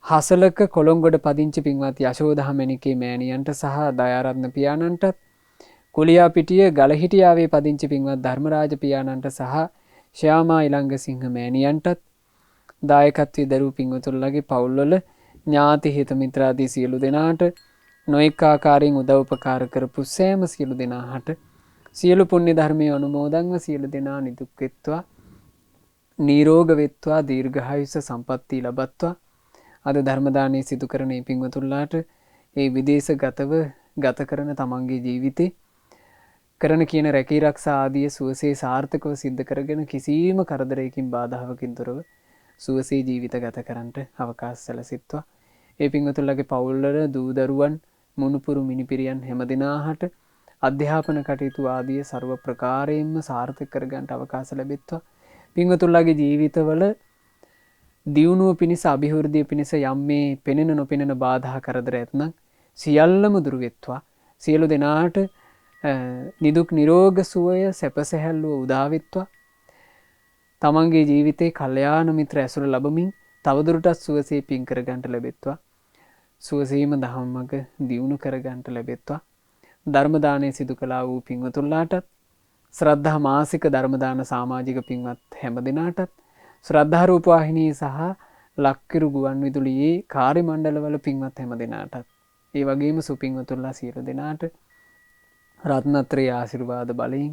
හසලක කොළොංගොඩ පදිංචි පින්වත් යශෝදා මැණිකේ මෑණියන්ට සහ දයාරත්න පියාණන්ටත් කුලියාපිටිය ගලහිටියාවේ පදිංචි පින්වත් ධර්මරාජ පියාණන්ට සහ ශ්‍යාමා ඉලංගසිංහ මෑණියන්ටත් දායකත්වයේ දරූ පින්වතුන්ලාගේ පවුල්වල ඥාති හිත මිත්‍රාදී සියලු දෙනාට නොඑක ආකාරයෙන් උදව් උපකාර කරපු සෑම සියලු දෙනාට සියලු පුණ්‍ය ධර්මයේ අනුමෝදන්ව සියලු දෙනා නිදුක් වෙත්වා නිරෝග වෙත්වා දීර්ඝායුෂ සම්පන්නිය ලබත්වා. අද ධර්ම දානයේ සිදු කරන මේ පින්වතුන්ලාට ඒ විදේශගතව ගත කරන තමන්ගේ ජීවිතේ කරන කියන රැකී ආරක්ෂා ආදී සුවසේ සාර්ථකව සිද්ධ කරගෙන කිසිම කරදරයකින් බාධාවකින් තොරව සුවසේ ජීවිත ගත කරන්නට අවකාශ සැලසෙත්වා. ඒ පින්වතුන්ලාගේ පවුල්වල දූ දරුවන් මුණුපුරු මිනිපිරියන් හැමදිනාට අධ්‍යාපන කටයුතු ආදී ਸਰව ප්‍රකාරයෙන්ම සාර්ථක කරගන්නට අවකාශ ලැබෙත්වා. පින්වතුන්ලාගේ ජීවිතවල දියුණුව පිණිස අභිවෘද්ධිය පිණිස යම් මේ පෙනෙන නොපෙනෙන බාධා කරදර ඇතනම් සියල්ලම දුරු වෙත්වා. සියලු දෙනාට නිදුක් නිරෝග සුවය සැපසැහැල්ලුව උදා වෙත්වා. තමන්ගේ ජීවිතේ කල්යාණ මිත්‍ර ඇසුර ලැබමින් තවදුරටත් සුවසේ පින් කරගන්නට ලැබෙත්වා. සුවසේම ධම්මක දියුණු කරගන්නට ලැබෙත්වා. ධර්ම දානය සිදු කළා වූ පින්වතුන්ලාටත් ශ්‍රද්ධා මාසික ධර්ම දාන සමාජික පින්වත් හැම දිනාටත් ශ්‍රද්ධා රූප වාහිනී සහ ලක්කිරු ගුවන් විදුලියේ කාර්ය මණ්ඩලවල පින්වත් හැම දිනාටත් ඒ වගේම සුපින්වතුන්ලා සියලු දෙනාට රත්නත්‍රයේ ආශිර්වාද බලයෙන්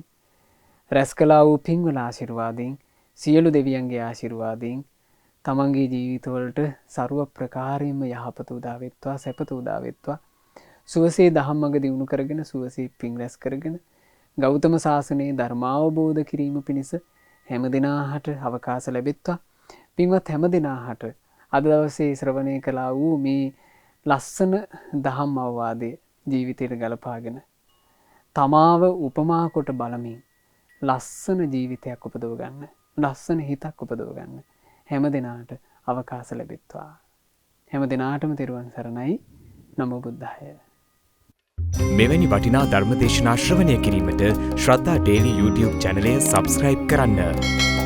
රැස් කළා වූ පින්වල ආශිර්වාදයෙන් සියලු දෙවියන්ගේ ආශිර්වාදයෙන් තමන්ගේ ජීවිතවලට ਸਰව ප්‍රකාරයෙන්ම යහපත උදා වෙත්වා සැපත උදා වෙත්වා. සුවසේ ධම්මග දියුණු කරගෙන සුවසේ පින් රැස් කරගෙන ගෞතම සාසනයේ ධර්මාවබෝධ කිරීම පිණිස හැම දිනාට අවකාශ ලැබෙත්වා. පින්වත් හැම දිනාට අද දවසේ ශ්‍රවණය කළා වූ මේ ලස්සන ධම්ම අවවාදයේ ජීවිතයට ගලපාගෙන තමාව උපමා කොට බලමින් ලස්සන ජීවිතයක් උපදව ගන්න, ලස්සන හිතක් උපදව ගන්න හැම දිනාට අවකාශ ලැබෙත්වා. හැම දිනාටම තෙරුවන් සරණයි. නමෝ බුද්ධාය. මෙවැනි වටිනා ධර්මදේශනා ශ්‍රවණය කිරීමට ශ්‍රද්ධා ඩේලි YouTube චැනලය සබ්ස්ක්‍රයිබ් කරන්න.